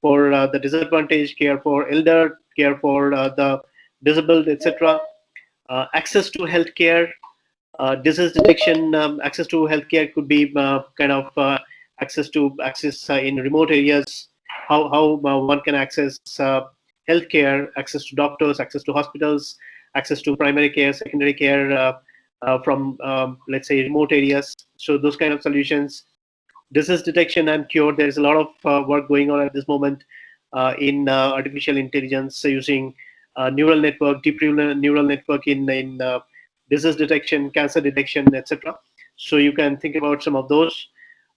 for the disadvantaged, care for elder, care for the disabled, etc. Access to healthcare, disease detection. Access to healthcare could be kind of access in remote areas. How one can access healthcare, access to doctors, access to hospitals, access to primary care, secondary care from let's say remote areas. So those kind of solutions. Disease detection and cure. There is a lot of work going on at this moment in artificial intelligence using neural network, deep neural network in disease detection, cancer detection, etc. So you can think about some of those.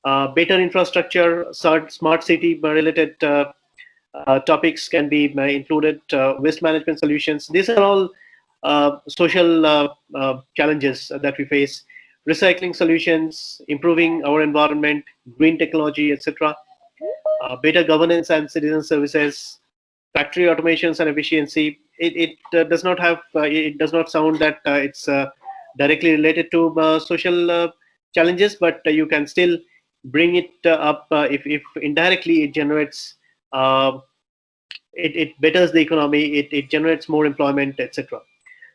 Better infrastructure, smart city related topics can be included. Waste management solutions. These are all social challenges that we face. Recycling solutions, improving our environment, green technology, etc. Better governance and citizen services, factory automations and efficiency. It does not have. It does not sound that it's directly related to social challenges, but you can still bring it up if indirectly it generates. It betters the economy. It generates more employment, etc.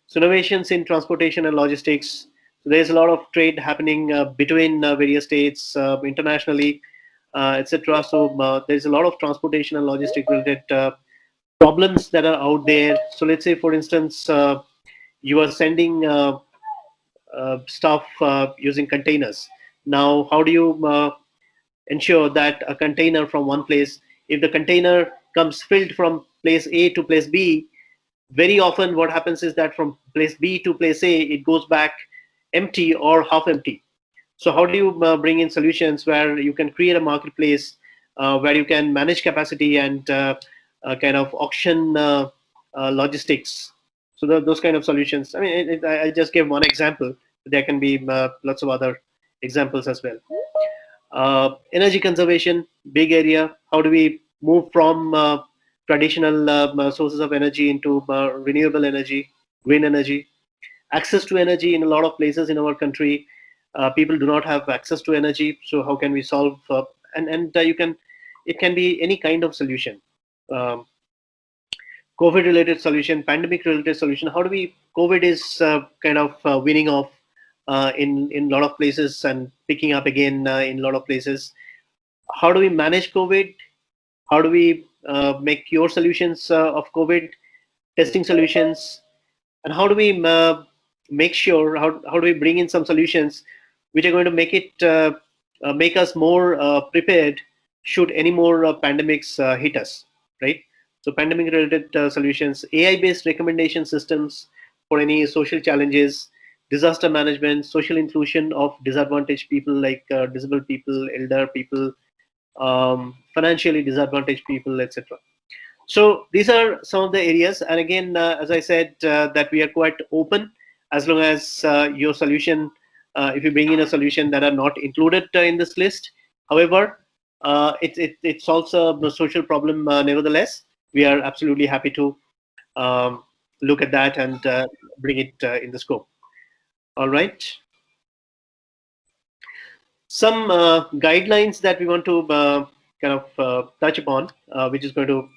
So innovations in transportation and logistics. So there's a lot of trade happening between various states, internationally, etc. So there's a lot of transportation and logistic related problems that are out there. So let's say, for instance, you are sending stuff using containers. Now, how do you ensure that a container from one place, if the container comes filled from place A to place B, very often what happens is that from place B to place A, it goes back empty or half empty. So how do you bring in solutions where you can create a marketplace where you can manage capacity and kind of auction logistics? So those kind of solutions. I mean, I just gave one example. There can be lots of other examples as well. Energy conservation, big area. How do we move from traditional sources of energy into renewable energy, green energy? Access to energy in a lot of places in our country, people do not have access to energy. So how can we solve? And you can, it can be any kind of solution. Um, COVID related solution, pandemic related solution. How do we? COVID is kind of winning off in a lot of places and picking up again in a lot of places. How do we manage COVID? How do we make cure solutions of COVID? Testing solutions, and how do we make sure? How do we bring in some solutions which are going to make it make us more prepared should any more pandemics hit us, right? So pandemic related solutions, AI based recommendation systems for any social challenges, disaster management, social inclusion of disadvantaged people like disabled people, elder people, financially disadvantaged people, etc. So these are some of the areas. And again, as I said, that we are quite open as long as your solution, if you bring in a solution that are not included in this list. However, it solves a social problem nevertheless. We are absolutely happy to look at that and bring it in the scope. All right. Some guidelines that we want to kind of touch upon, which is going to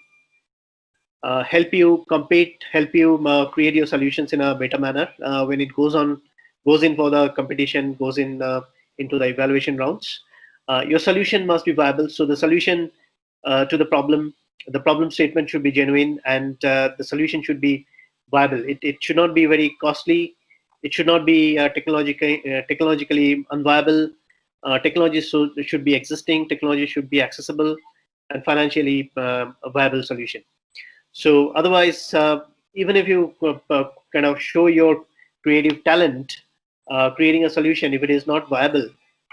help you compete, help you create your solutions in a better manner when it goes in for the competition, goes in into the evaluation rounds. Your solution must be viable. So the solution to the problem statement should be genuine, and the solution should be viable. It should not be very costly. It should not be technologically unviable. Technology should be existing. Technology should be accessible and financially a viable solution. So otherwise, even if you kind of show your creative talent, creating a solution, if it is not viable,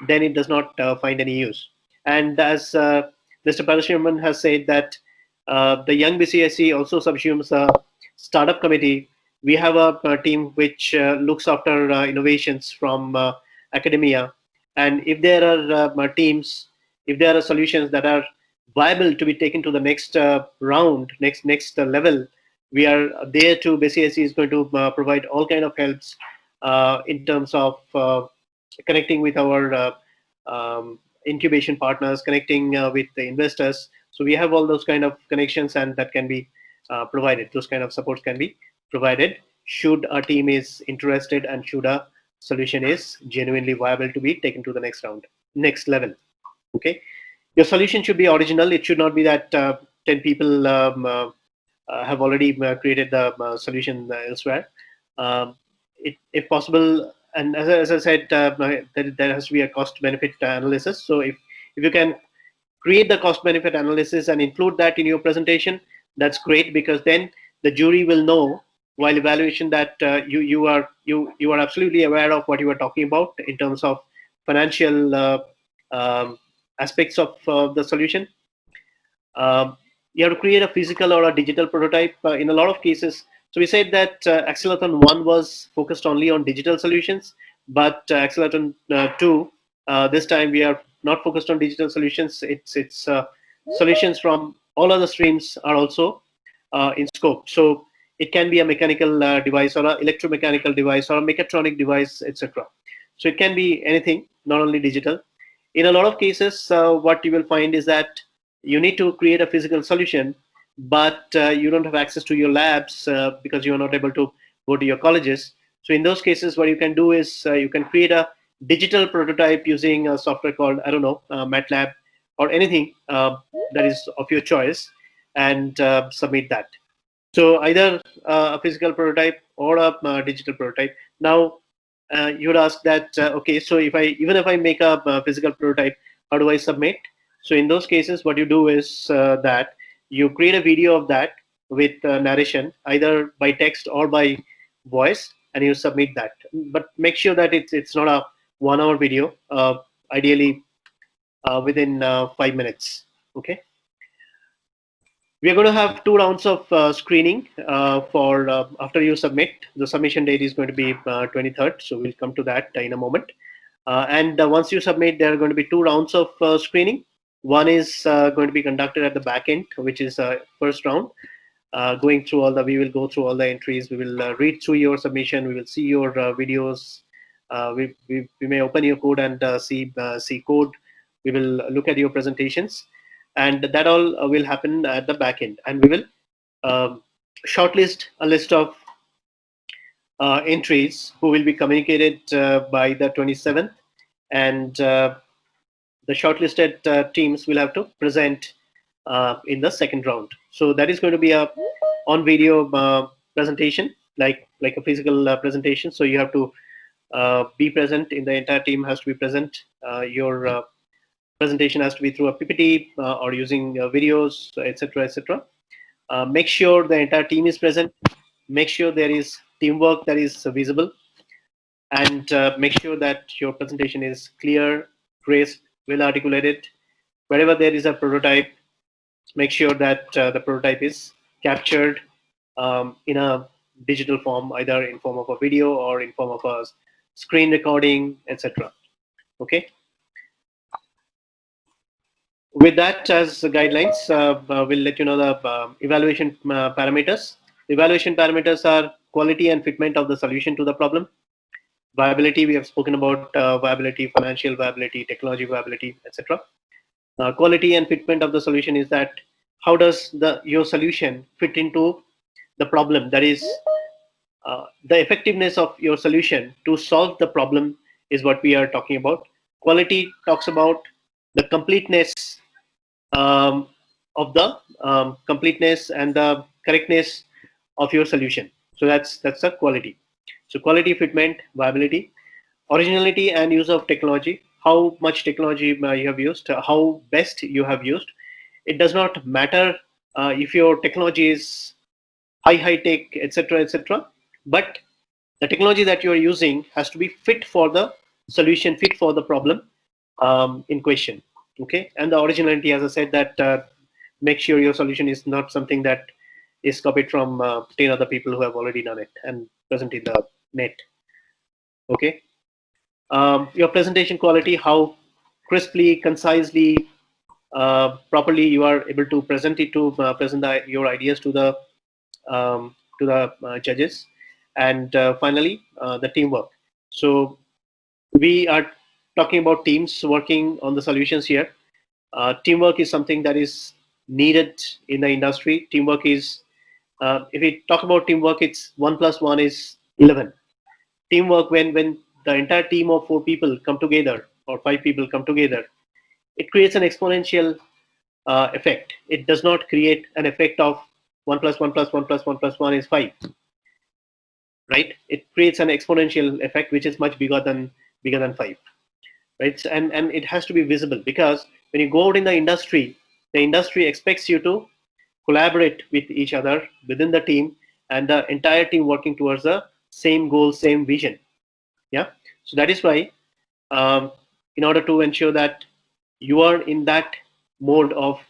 then it does not find any use. And as Mr. Parasharaman has said that the young BCIC also subsumes a startup committee. We have a team which looks after innovations from academia. And if there are teams, if there are solutions that are viable to be taken to the next round, next level, we are there to. BCIC is going to provide all kind of helps in terms of connecting with our incubation partners, connecting with the investors. So we have all those kind of connections, and that can be provided. Those kind of supports can be provided should a team is interested and should a solution is genuinely viable to be taken to the next level. Okay, your solution should be original. It should not be that 10 people have already created the solution elsewhere. If possible, and as I said, there has to be a cost benefit analysis. So if you can create the cost benefit analysis and include that in your presentation, that's great, because then the jury will know while evaluation that you are absolutely aware of what you are talking about in terms of financial aspects of the solution. You have to create a physical or a digital prototype in a lot of cases. So we said that AccelAthon 1 was focused only on digital solutions, but AccelAthon 2, this time we are not focused on digital solutions. It's solutions from all other streams are also in scope. So it can be a mechanical device or an electromechanical device or a mechatronic device, etc. So it can be anything, not only digital. In a lot of cases, what you will find is that you need to create a physical solution, but you don't have access to your labs because you are not able to go to your colleges. So in those cases, what you can do is you can create a digital prototype using a software called, I don't know, MATLAB or anything that is of your choice, and submit that. So either a physical prototype or a digital prototype. Now you would ask that, okay, so even if I make a physical prototype, how do I submit? So in those cases, what you do is that you create a video of that with narration, either by text or by voice, and you submit that. But make sure that it's not a 1 hour video, ideally within 5 minutes. Okay. We are going to have 2 rounds of screening for after you submit. The submission date is going to be 23rd, so we'll come to that in a moment. And once you submit, there are going to be 2 rounds of screening. One is going to be conducted at the back end, which is first round. We will go through all the entries. We will read through your submission. We will see your videos. We may open your code and see code. We will look at your presentations, and that all will happen at the back end. And we will shortlist a list of entries who will be communicated by the 27th, and the shortlisted teams will have to present in the second round. So that is going to be a on video presentation, like a physical presentation. So you have to be present. In the entire team has to be present. Your presentation has to be through a PPT or using videos, etc., etc. Make sure the entire team is present. Make sure there is teamwork that is visible, and make sure that your presentation is clear, crisp, well articulated. Wherever there is a prototype, make sure that the prototype is captured in a digital form, either in form of a video or in form of a screen recording, etc. Okay. With that as guidelines, we'll let you know the evaluation parameters. The evaluation parameters are quality and fitment of the solution to the problem. Viability, we have spoken about viability, financial viability, technology viability, etc. Quality and fitment of the solution is that how does your solution fit into the problem? That is, the effectiveness of your solution to solve the problem is what we are talking about. Quality talks about the completeness of the completeness and the correctness of your solution. So that's the quality. So quality, fitment, viability, originality, and use of technology. How much technology you have used, how best you have used. It does not matter if your technology is high tech, etc., etc. But the technology that you are using has to be fit for the solution, fit for the problem in question. Okay, and the originality, as I said, that make sure your solution is not something that is copied from 10 other people who have already done it and present in the net. Okay, your presentation quality, how crisply, concisely, properly you are able to present it to your ideas to the judges, and finally the teamwork. So we are talking about teams working on the solutions here. Teamwork is something that is needed in the industry. Teamwork is If we talk about teamwork, it's 1 plus 1 is 11. Teamwork, when the entire team of 4 people come together or 5 people come together, it creates an exponential effect. It does not create an effect of 1 plus 1 plus 1 plus 1 plus 1 is 5, right? It creates an exponential effect which is much bigger than 5, right? And it has to be visible, because when you go out in the industry expects you to collaborate with each other within the team, and the entire team working towards the same goal, same vision. Yeah. So that is why, in order to ensure that you are in that mode of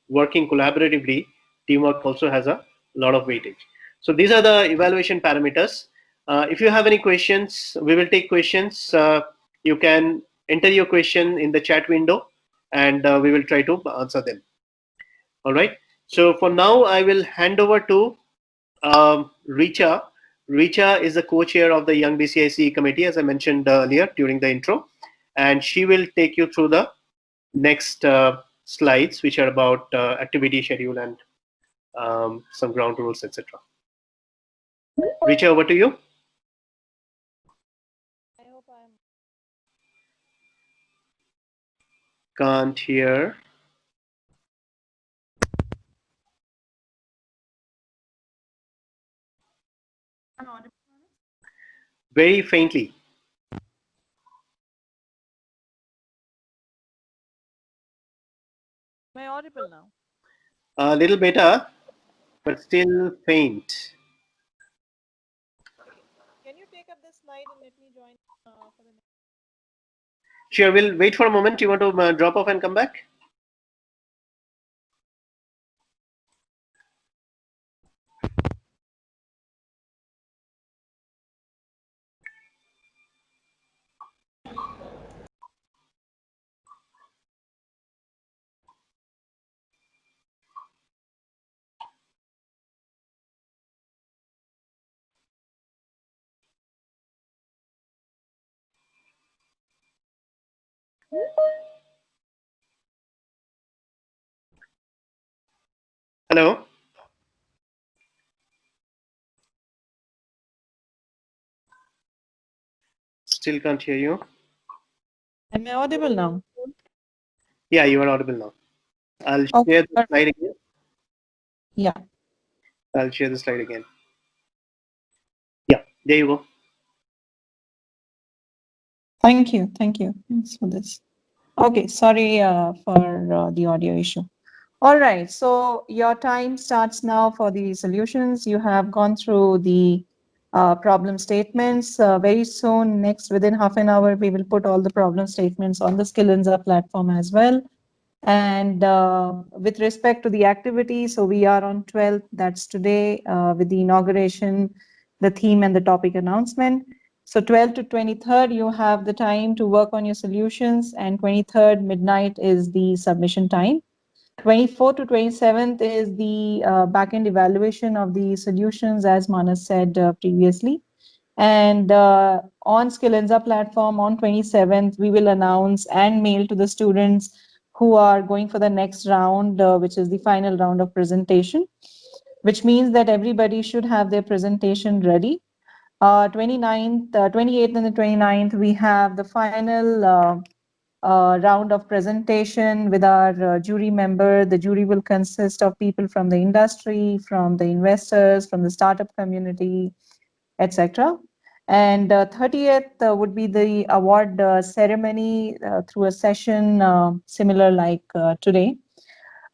working collaboratively, teamwork also has a lot of weightage. So these are the evaluation parameters. If you have any questions, we will take questions. You can enter your question in the chat window, and we will try to answer them. All right. So for now, I will hand over to Richa. Richa is the co-chair of the Young BCIC committee, as I mentioned earlier during the intro, and she will take you through the next slides, which are about activity schedule and some ground rules, etc. Richa, over to you. I hope I'm Can't hear. audible. Very faintly. Am I audible now? A little better, but still faint. Can you take up this slide and let me join for the next? Sure, we'll wait for a moment. You want to drop off and come back? Hello? Still can't hear you. Am I audible now? Yeah, you are audible now. I'll Okay. share the slide again. Yeah. I'll share the slide again. Yeah, there you go. Thank you. Thank you. Thanks for this. Okay. Sorry for the audio issue. All right. So your time starts now for the solutions. You have gone through the problem statements. Very soon, next within half an hour, we will put all the problem statements on the Skillinza platform as well. And with respect to the activity, so we are on 12th, that's today, with the inauguration, the theme and the topic announcement. So 12th to 23rd, you have the time to work on your solutions, and 23rd midnight is the submission time. 24th to 27th is the backend evaluation of the solutions, as Manas said previously. And on Skillinza platform on 27th, we will announce and mail to the students who are going for the next round, which is the final round of presentation, which means that everybody should have their presentation ready. 29th, 28th and the 29th, we have the final round of presentation with our jury member. The jury will consist of people from the industry, from the investors, from the startup community, etc. And 30th would be the award ceremony through a session similar like today.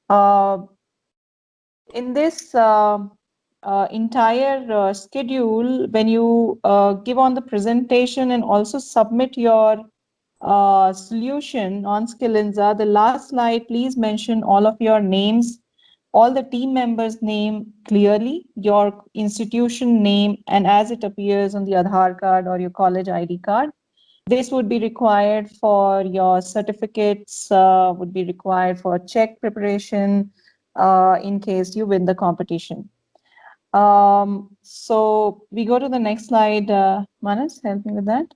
Uh, in this entire schedule, when you give on the presentation and also submit your solution on Skillinza, the last slide, please mention all of your names, all the team members' name clearly, your institution name, and as it appears on the Aadhaar card or your college ID card. This would be required for your certificates, would be required for check preparation in case you win the competition. So we go to the next slide. Manas, help me with that.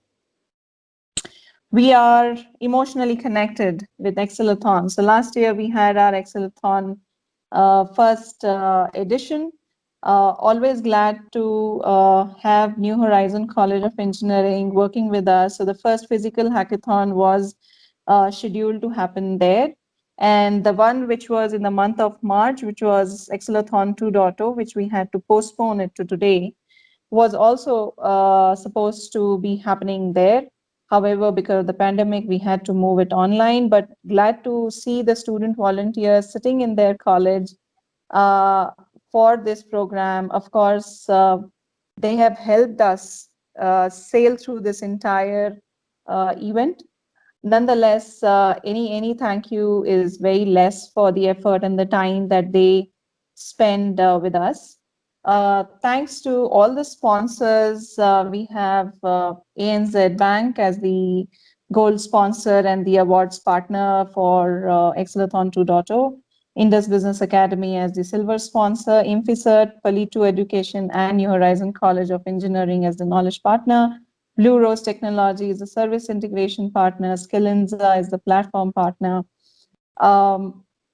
We are emotionally connected with AccelAthon. So last year we had our AccelAthon first edition. Always glad to have New Horizon College of Engineering working with us. So the first physical hackathon was scheduled to happen there. And the one which was in the month of March, which was AccelAthon 2.0, which we had to postpone it to today, was also supposed to be happening there. However, because of the pandemic, we had to move it online, but glad to see the student volunteers sitting in their college uh, for this program. Of course, they have helped us sail through this entire event. Nonetheless, any thank you is very less for the effort and the time that they spend with us. Thanks to all the sponsors, we have ANZ Bank as the gold sponsor and the awards partner for AccelAthon 2.0, Indus Business Academy as the silver sponsor, IMFICERT, Palito Education, and New Horizon College of Engineering as the knowledge partner. Blue Rose Technology is the service integration partner. Skillinza is the platform partner.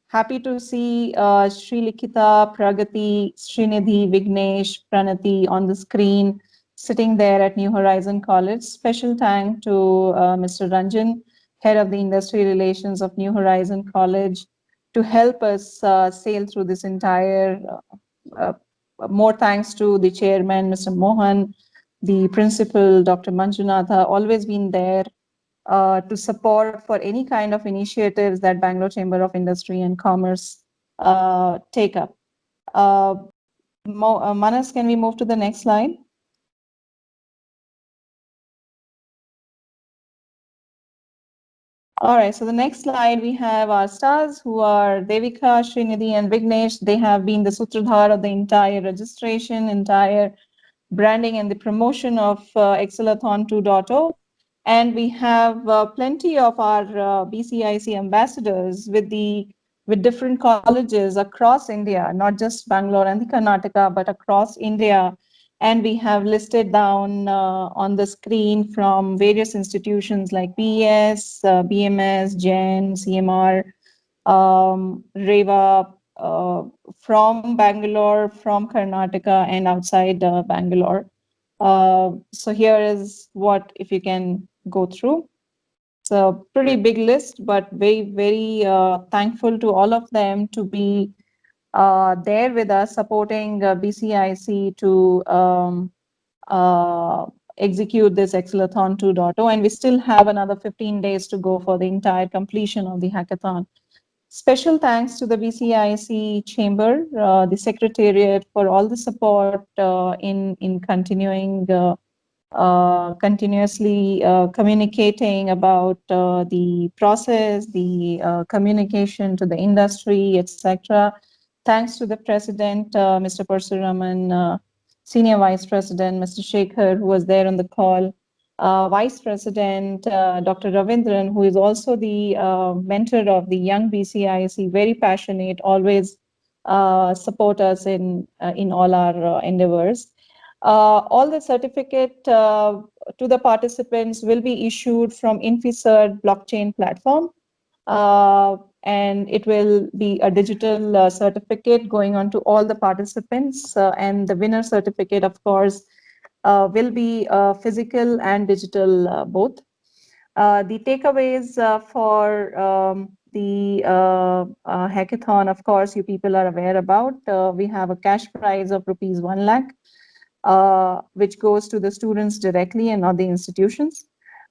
Happy to see Sri Likita, Pragati, Srinidhi, Vignesh, Pranati on the screen, sitting there at New Horizon College. Special thank to Mr. Ranjan, Head of the Industry Relations of New Horizon College, to help us sail through this entire. More thanks to the chairman, Mr. Mohan, the principal, Dr. Manjunatha, always been there to support for any kind of initiatives that Bangalore Chamber of Industry and Commerce take up. Manas, can we move to the next slide? All right, so the next slide, we have our stars who are Devika, Srinidhi, and Vignesh. They have been the sutradhar of the entire registration, entire branding, and the promotion of AccelAthon 2.0. And we have plenty of our BCIC ambassadors with different colleges across India, not just Bangalore and the Karnataka, but across India. And we have listed down on the screen from various institutions like PES, BMS, JEN, CMR, REVA, from Bangalore, from Karnataka, and outside Bangalore. So here is what, if you can go through. It's a pretty big list, but very, very thankful to all of them to be there with us, supporting BCIC to execute this AccelAthon 2.0. And we still have another 15 days to go for the entire completion of the hackathon. Special thanks to the BCIC Chamber, the Secretariat, for all the support in continuing continuously communicating about the process, the communication to the industry, etc. Thanks to the President, Mr. Parsuraman, Senior Vice President, Mr. Shekhar, who was there on the call, Vice President, Dr. Ravindran, who is also the mentor of the young BCIC, very passionate, always support us in all our endeavors. All the certificate to the participants will be issued from InfiCert blockchain platform. And it will be a digital certificate going on to all the participants. And the winner certificate, of course, will be physical and digital both. The takeaways for the hackathon, of course, you people are aware about. We have a cash prize of rupees 1 lakh. Which goes to the students directly and not the institutions.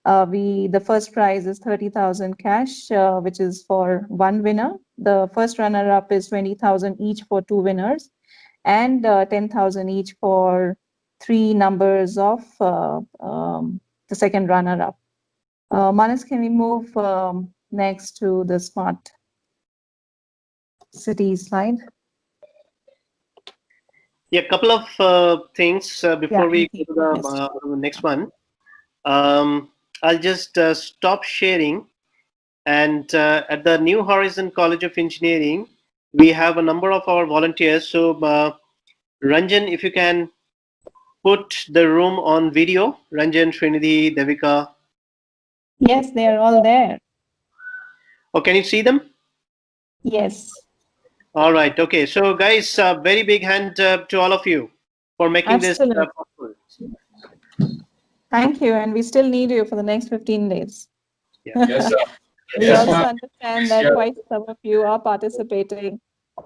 The first prize is 30,000 cash, which is for one winner. The first runner-up is 20,000 each for two winners, and 10,000 each for three numbers of the second runner-up. Manas, can we move next to the smart city slide? Yeah, a couple of things before we go to the next one. I'll just stop sharing. And at the New Horizon College of Engineering, we have a number of our volunteers. So Ranjan, if you can put the room on video. Ranjan, Srinidhi, Devika. Yes, they are all there. Oh, can you see them? Yes. All right. Okay. So, guys, very big hand to all of you for making this Absolutely. possible. Thank you. And we still need you for the next 15 days. Yeah. Yes, sir. We Yes, also ma'am. understand that quite some of you are participating.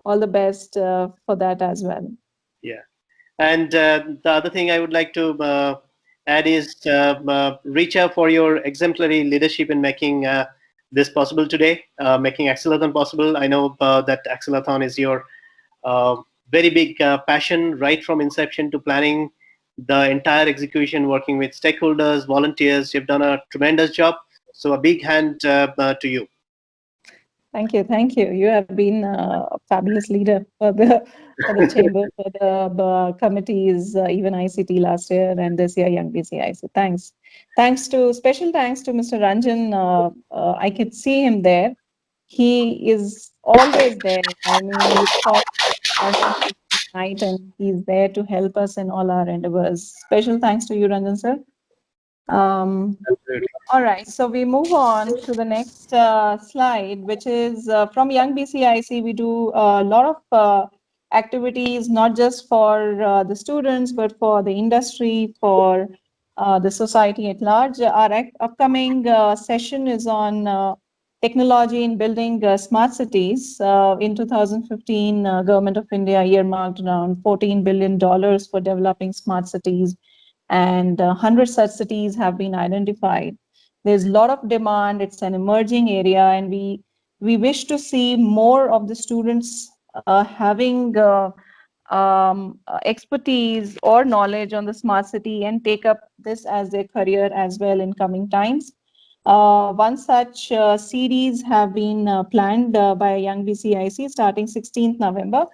All the best for that as well. Yeah. And the other thing I would like to add is reach out for your exemplary leadership in making this possible today, making AccelAthon possible. I know that AccelAthon is your uh, very big passion, right from inception to planning the entire execution, working with stakeholders, volunteers. You've done a tremendous job. So a big hand to you. Thank you, thank you. You have been a fabulous leader for the chamber, for the committees, even ICT last year and this year Young BCIC. Thanks, special thanks to Mr. Ranjan. I could see him there. He is always there. I mean, we talk morning to night, and he's there to help us in all our endeavors. Special thanks to you, Ranjan sir. Um, all right, so we move on to the next slide, which is from Young BCIC. We do a lot of activities, not just for the students, but for the industry, for the society at large. Our upcoming session is on technology in building smart cities. In 2015, Government of India earmarked around $14 billion for developing smart cities, and 100 such cities have been identified. There's a lot of demand. It's an emerging area, and we wish to see more of the students having expertise or knowledge on the smart city and take up this as their career as well in coming times. One such series have been planned by Young BCIC starting 16th November.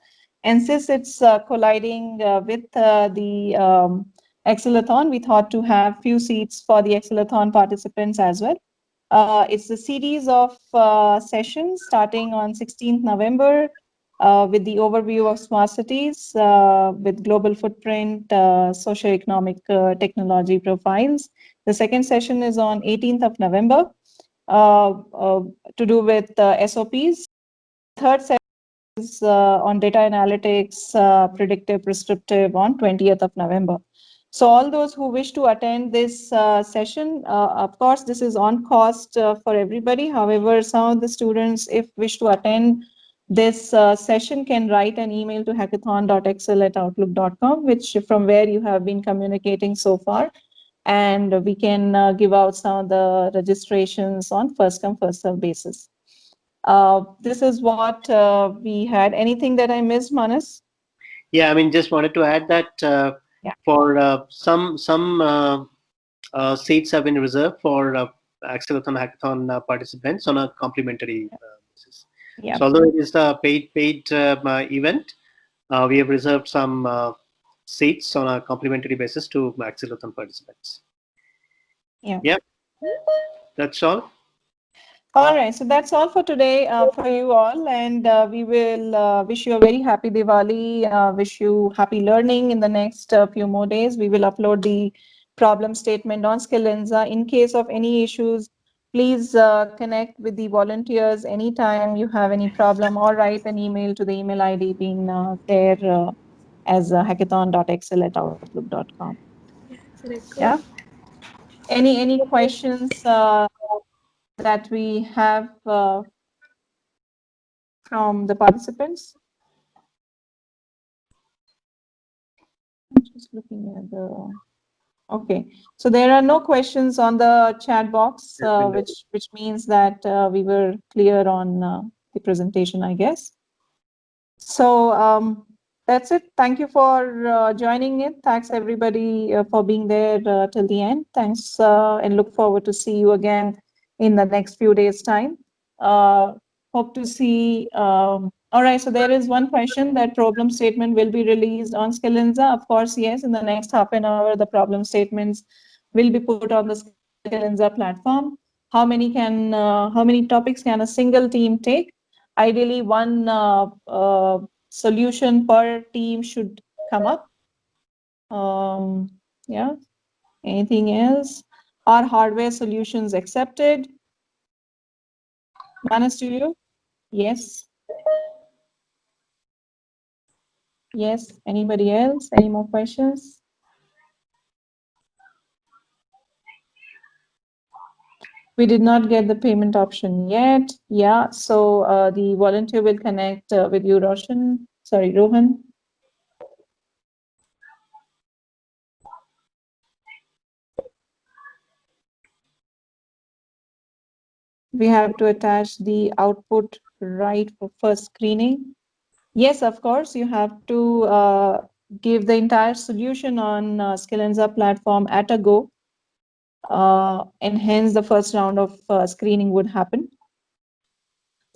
And since it's colliding with the AccelAthon, we thought to have few seats for the AccelAthon participants as well. It's a series of sessions starting on 16th November with the overview of smart cities with global footprint, socioeconomic technology profiles. The second session is on 18th of November to do with SOPs. Third session is on data analytics, predictive, prescriptive on 20th of November. So all those who wish to attend this session, of course, this is on cost for everybody. However, some of the students, if wish to attend this session, can write an email to hackathon.excel@outlook.com, which from where you have been communicating so far. And we can give out some of the registrations on first come, first serve basis. This is what we had. Anything that I missed, Manas? Yeah, I mean, just wanted to add that for some seats have been reserved for AccelAthon Hackathon participants on a complimentary basis. Yeah. So although it is a paid event, we have reserved some seats on a complimentary basis to AccelAthon participants. Yeah. Yeah, that's all. All right, so that's all for today for you all, and we will wish you a very happy Diwali, wish you happy learning in the next few more days. We will upload the problem statement on Skillinza. In case of any issues, please connect with the volunteers anytime you have any problem, or write an email to the email ID being there as hackathon.excel@outlook.com. Yeah. Any questions that we have from the participants? I'm just looking at the. Okay, so there are no questions on the chat box, which means that we were clear on the presentation, I guess. So that's it. Thank you for joining in. Thanks everybody for being there till the end. Thanks and look forward to see you again in the next few days' time. Hope to see. All right, so there is one question that problem statement will be released on Skillinza. Of course, yes, in the next half an hour, the problem statements will be put on the Skillinza platform. How many topics can a single team take? Ideally, one solution per team should come up. Yeah. Anything else? Are hardware solutions accepted? Manas, to you? Yes. Yes, anybody else? Any more questions? We did not get the payment option yet. Yeah, so the volunteer will connect with you, Roshan. Sorry, Rohan. We have to attach the output right for first screening. Yes, of course, you have to give the entire solution on Skillenza platform at a go. And hence the first round of screening would happen.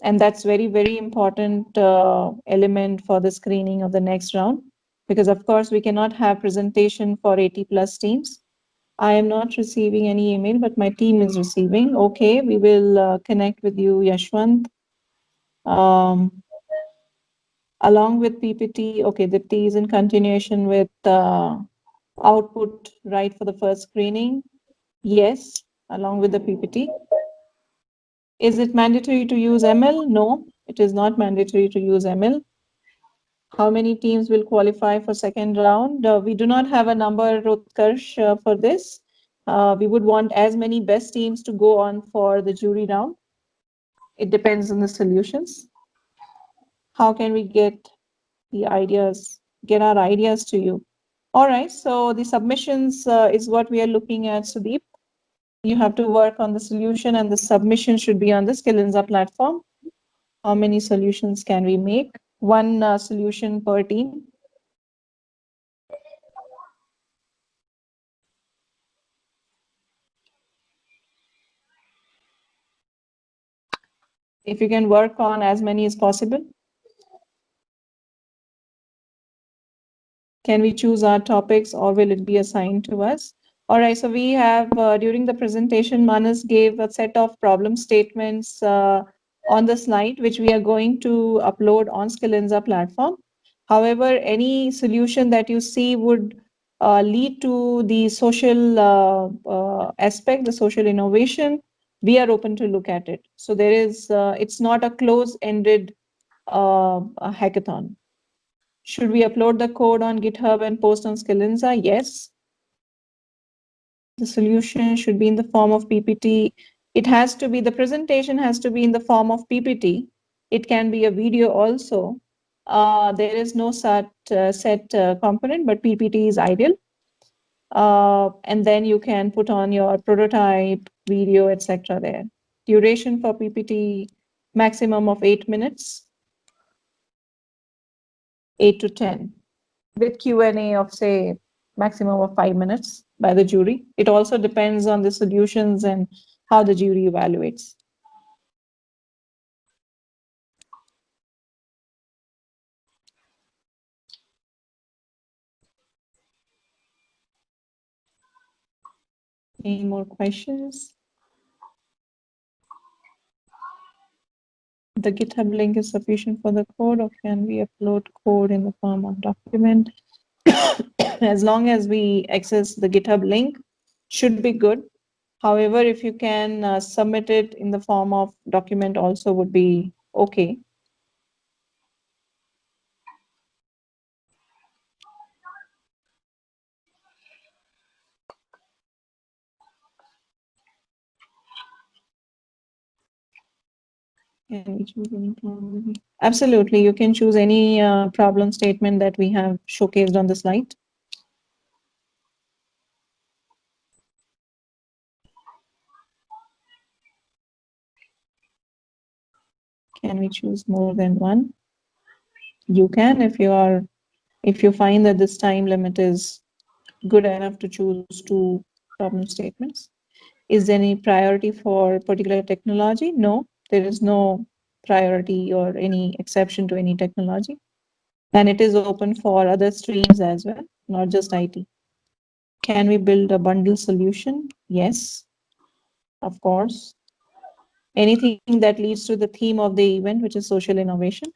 And that's very, very important element for the screening of the next round, because of course we cannot have presentation for 80 plus teams. I am not receiving any email, but my team is receiving. Okay, we will connect with you, Yashwant. Along with PPT, okay, the T is in continuation with output right for the first screening. Yes, along with the PPT. Is it mandatory to use ML? No, it is not mandatory to use ML. How many teams will qualify for second round? We do not have a number, Rutkarsh, for this. We would want as many best teams to go on for the jury round. It depends on the solutions. How can we get the ideas, get our ideas to you? All right, so the submissions is what we are looking at, Sudeep. You have to work on the solution and the submission should be on the Skillenza platform. How many solutions can we make? One solution per team. If you can work on as many as possible. Can we choose our topics or will it be assigned to us? All right, so we have during the presentation, Manas gave a set of problem statements on the slide, which we are going to upload on Skillenza platform. However, any solution that you see would lead to the social aspect, the social innovation. We are open to look at it. So there is, it's not a close-ended hackathon. Should we upload the code on GitHub and post on Skillenza? Yes. The solution should be in the form of PPT. It has to be, the presentation has to be in the form of PPT. It can be a video also. There is no set component, but PPT is ideal. And then you can put on your prototype, video, etc. there. Duration for PPT, maximum of 8 minutes, 8 to 10. With Q&A of say maximum of 5 minutes by the jury. It also depends on the solutions and how the jury evaluates. Any more questions? The GitHub link is sufficient for the code, or can we upload code in the form of document? As long as we access the GitHub link, should be good. However, if you can submit it in the form of document also would be okay. Can we choose any problem? Absolutely, you can choose any problem statement that we have showcased on the slide. Can we choose more than one? You can if you find that this time limit is good enough to choose two problem statements. Is there any priority for particular technology? No, there is no priority or any exception to any technology. And it is open for other streams as well, not just IT. Can we build a bundle solution? Yes, of course. Anything that leads to the theme of the event, which is social innovation.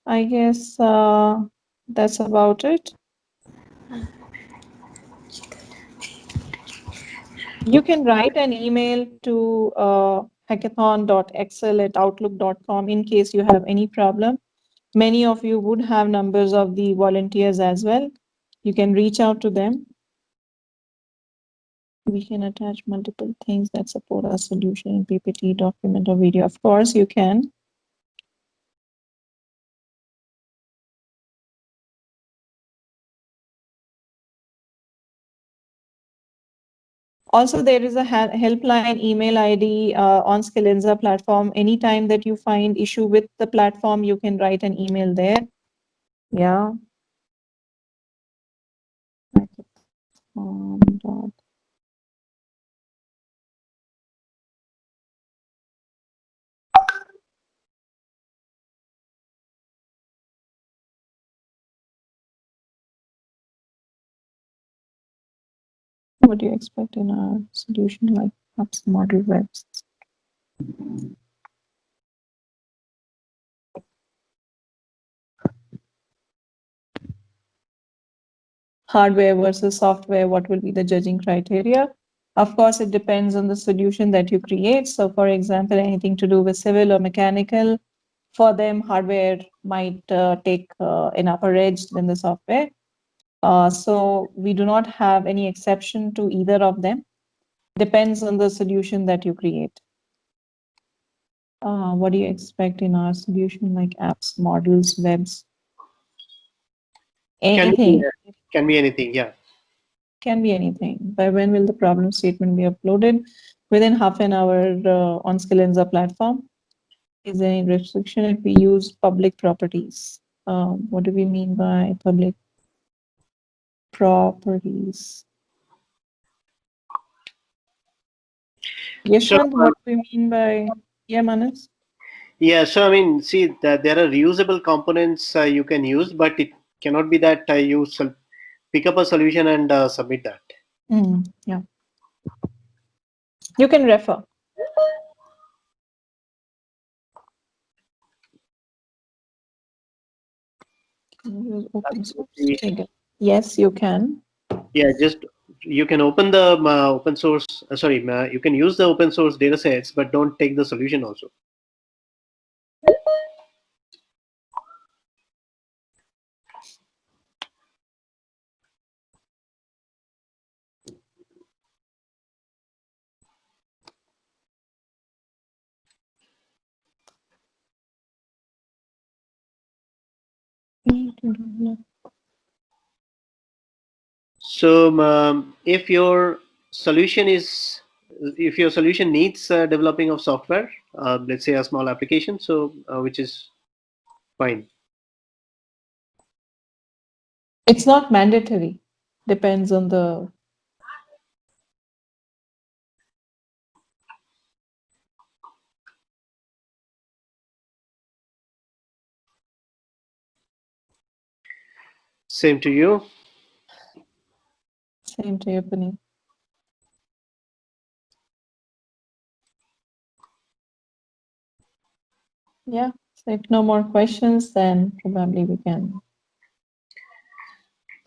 I guess that's about it. You can write an email to hackathon.excel@outlook.com in case you have any problem. Many of you would have numbers of the volunteers as well. You can reach out to them. We can attach multiple things that support our solution in PPT, document, or video. Of course, you can. Also, there is a helpline email ID on Skillenza platform. Anytime that you find issue with the platform, you can write an email there. Yeah. Hackathon. What do you expect in our solution like apps, model, webs? Hardware versus software, what will be the judging criteria? Of course, it depends on the solution that you create. So for example, anything to do with civil or mechanical, for them, hardware might take an upper edge than the software. So we do not have any exception to either of them. Depends on the solution that you create. What do you expect in our solution like apps, models, webs? Anything. Can be anything, yeah. Can be anything. By when will the problem statement be uploaded? Within half an hour on Skillenza platform. Is there any restriction if we use public properties? What do we mean by public properties? Yeshwant, what do we mean by, yeah, Manas? Yeah, so I mean, see that there are reusable components you can use, but it cannot be that you pick up a solution and submit that. Yeah. You can refer. Can you use open source? Yes, you can. Yeah, just you can open the open source. You can use the open source data sets, but don't take the solution also. So if your solution needs developing of software, let's say a small application, so which is fine. It's not mandatory. Depends on the. Same to you. Same to you, Puneet. Yeah, so if no more questions, then probably we can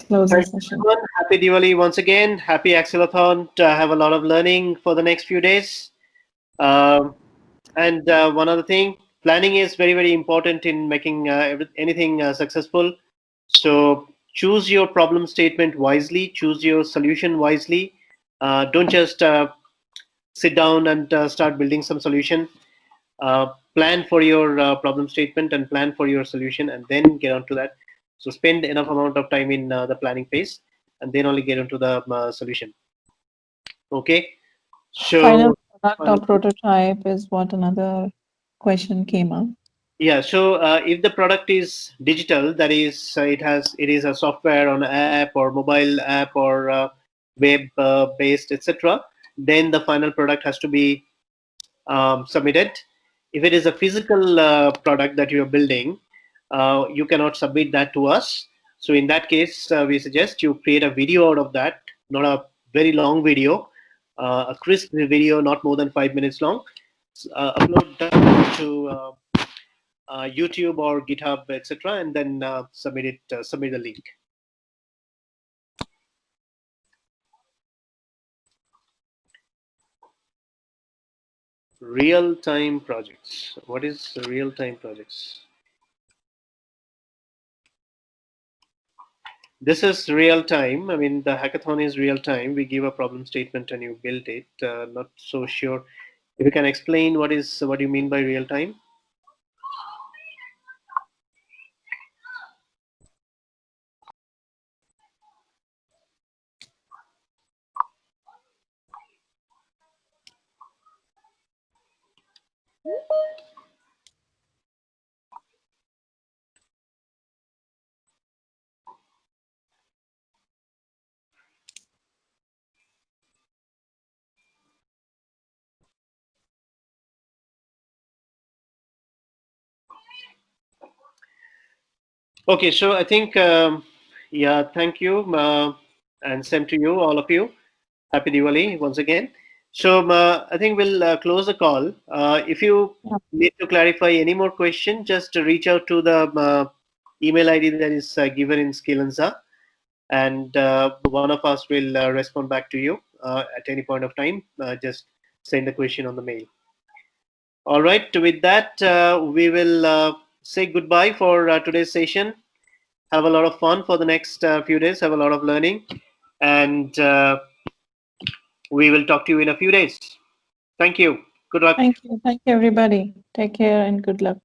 close the session. Happy Diwali once again. Happy AccelAthon. Have a lot of learning for the next few days. And one other thing, planning is very, very important in making anything successful. So choose your problem statement wisely, choose your solution wisely. Don't just sit down and start building some solution. Plan for your problem statement and plan for your solution, and then get onto that. So spend enough amount of time in the planning phase, and then only get into the solution. Okay. So Final product or prototype is what another question came up. yeah, so if the product is digital, that is, it is a software on an app or mobile app or web based, etc. Then the final product has to be submitted. If it is a physical product that you are building, you cannot submit that to us. So in that case, we suggest you create a video out of that, not a very long video, a crisp video, not more than 5 minutes long. Upload that to YouTube or GitHub, etc., and then submit the link. Real-time projects. What is real-time projects? This is real time. I mean, the hackathon is real time. We give a problem statement and you build it. Not so sure if you can explain what you mean by real time. Okay, so I think, yeah, thank you, and same to you, all of you. Happy Diwali once again. So I think we'll close the call. If you need to clarify any more question, just reach out to the email ID that is given in Skillanza, and one of us will respond back to you at any point of time. Just send the question on the mail. All right, with that, we will say goodbye for today's session. Have a lot of fun for the next few days, have a lot of learning, and we will talk to you in a few days. Thank you. Good luck. Thank you. Thank you, everybody. Take care and good luck.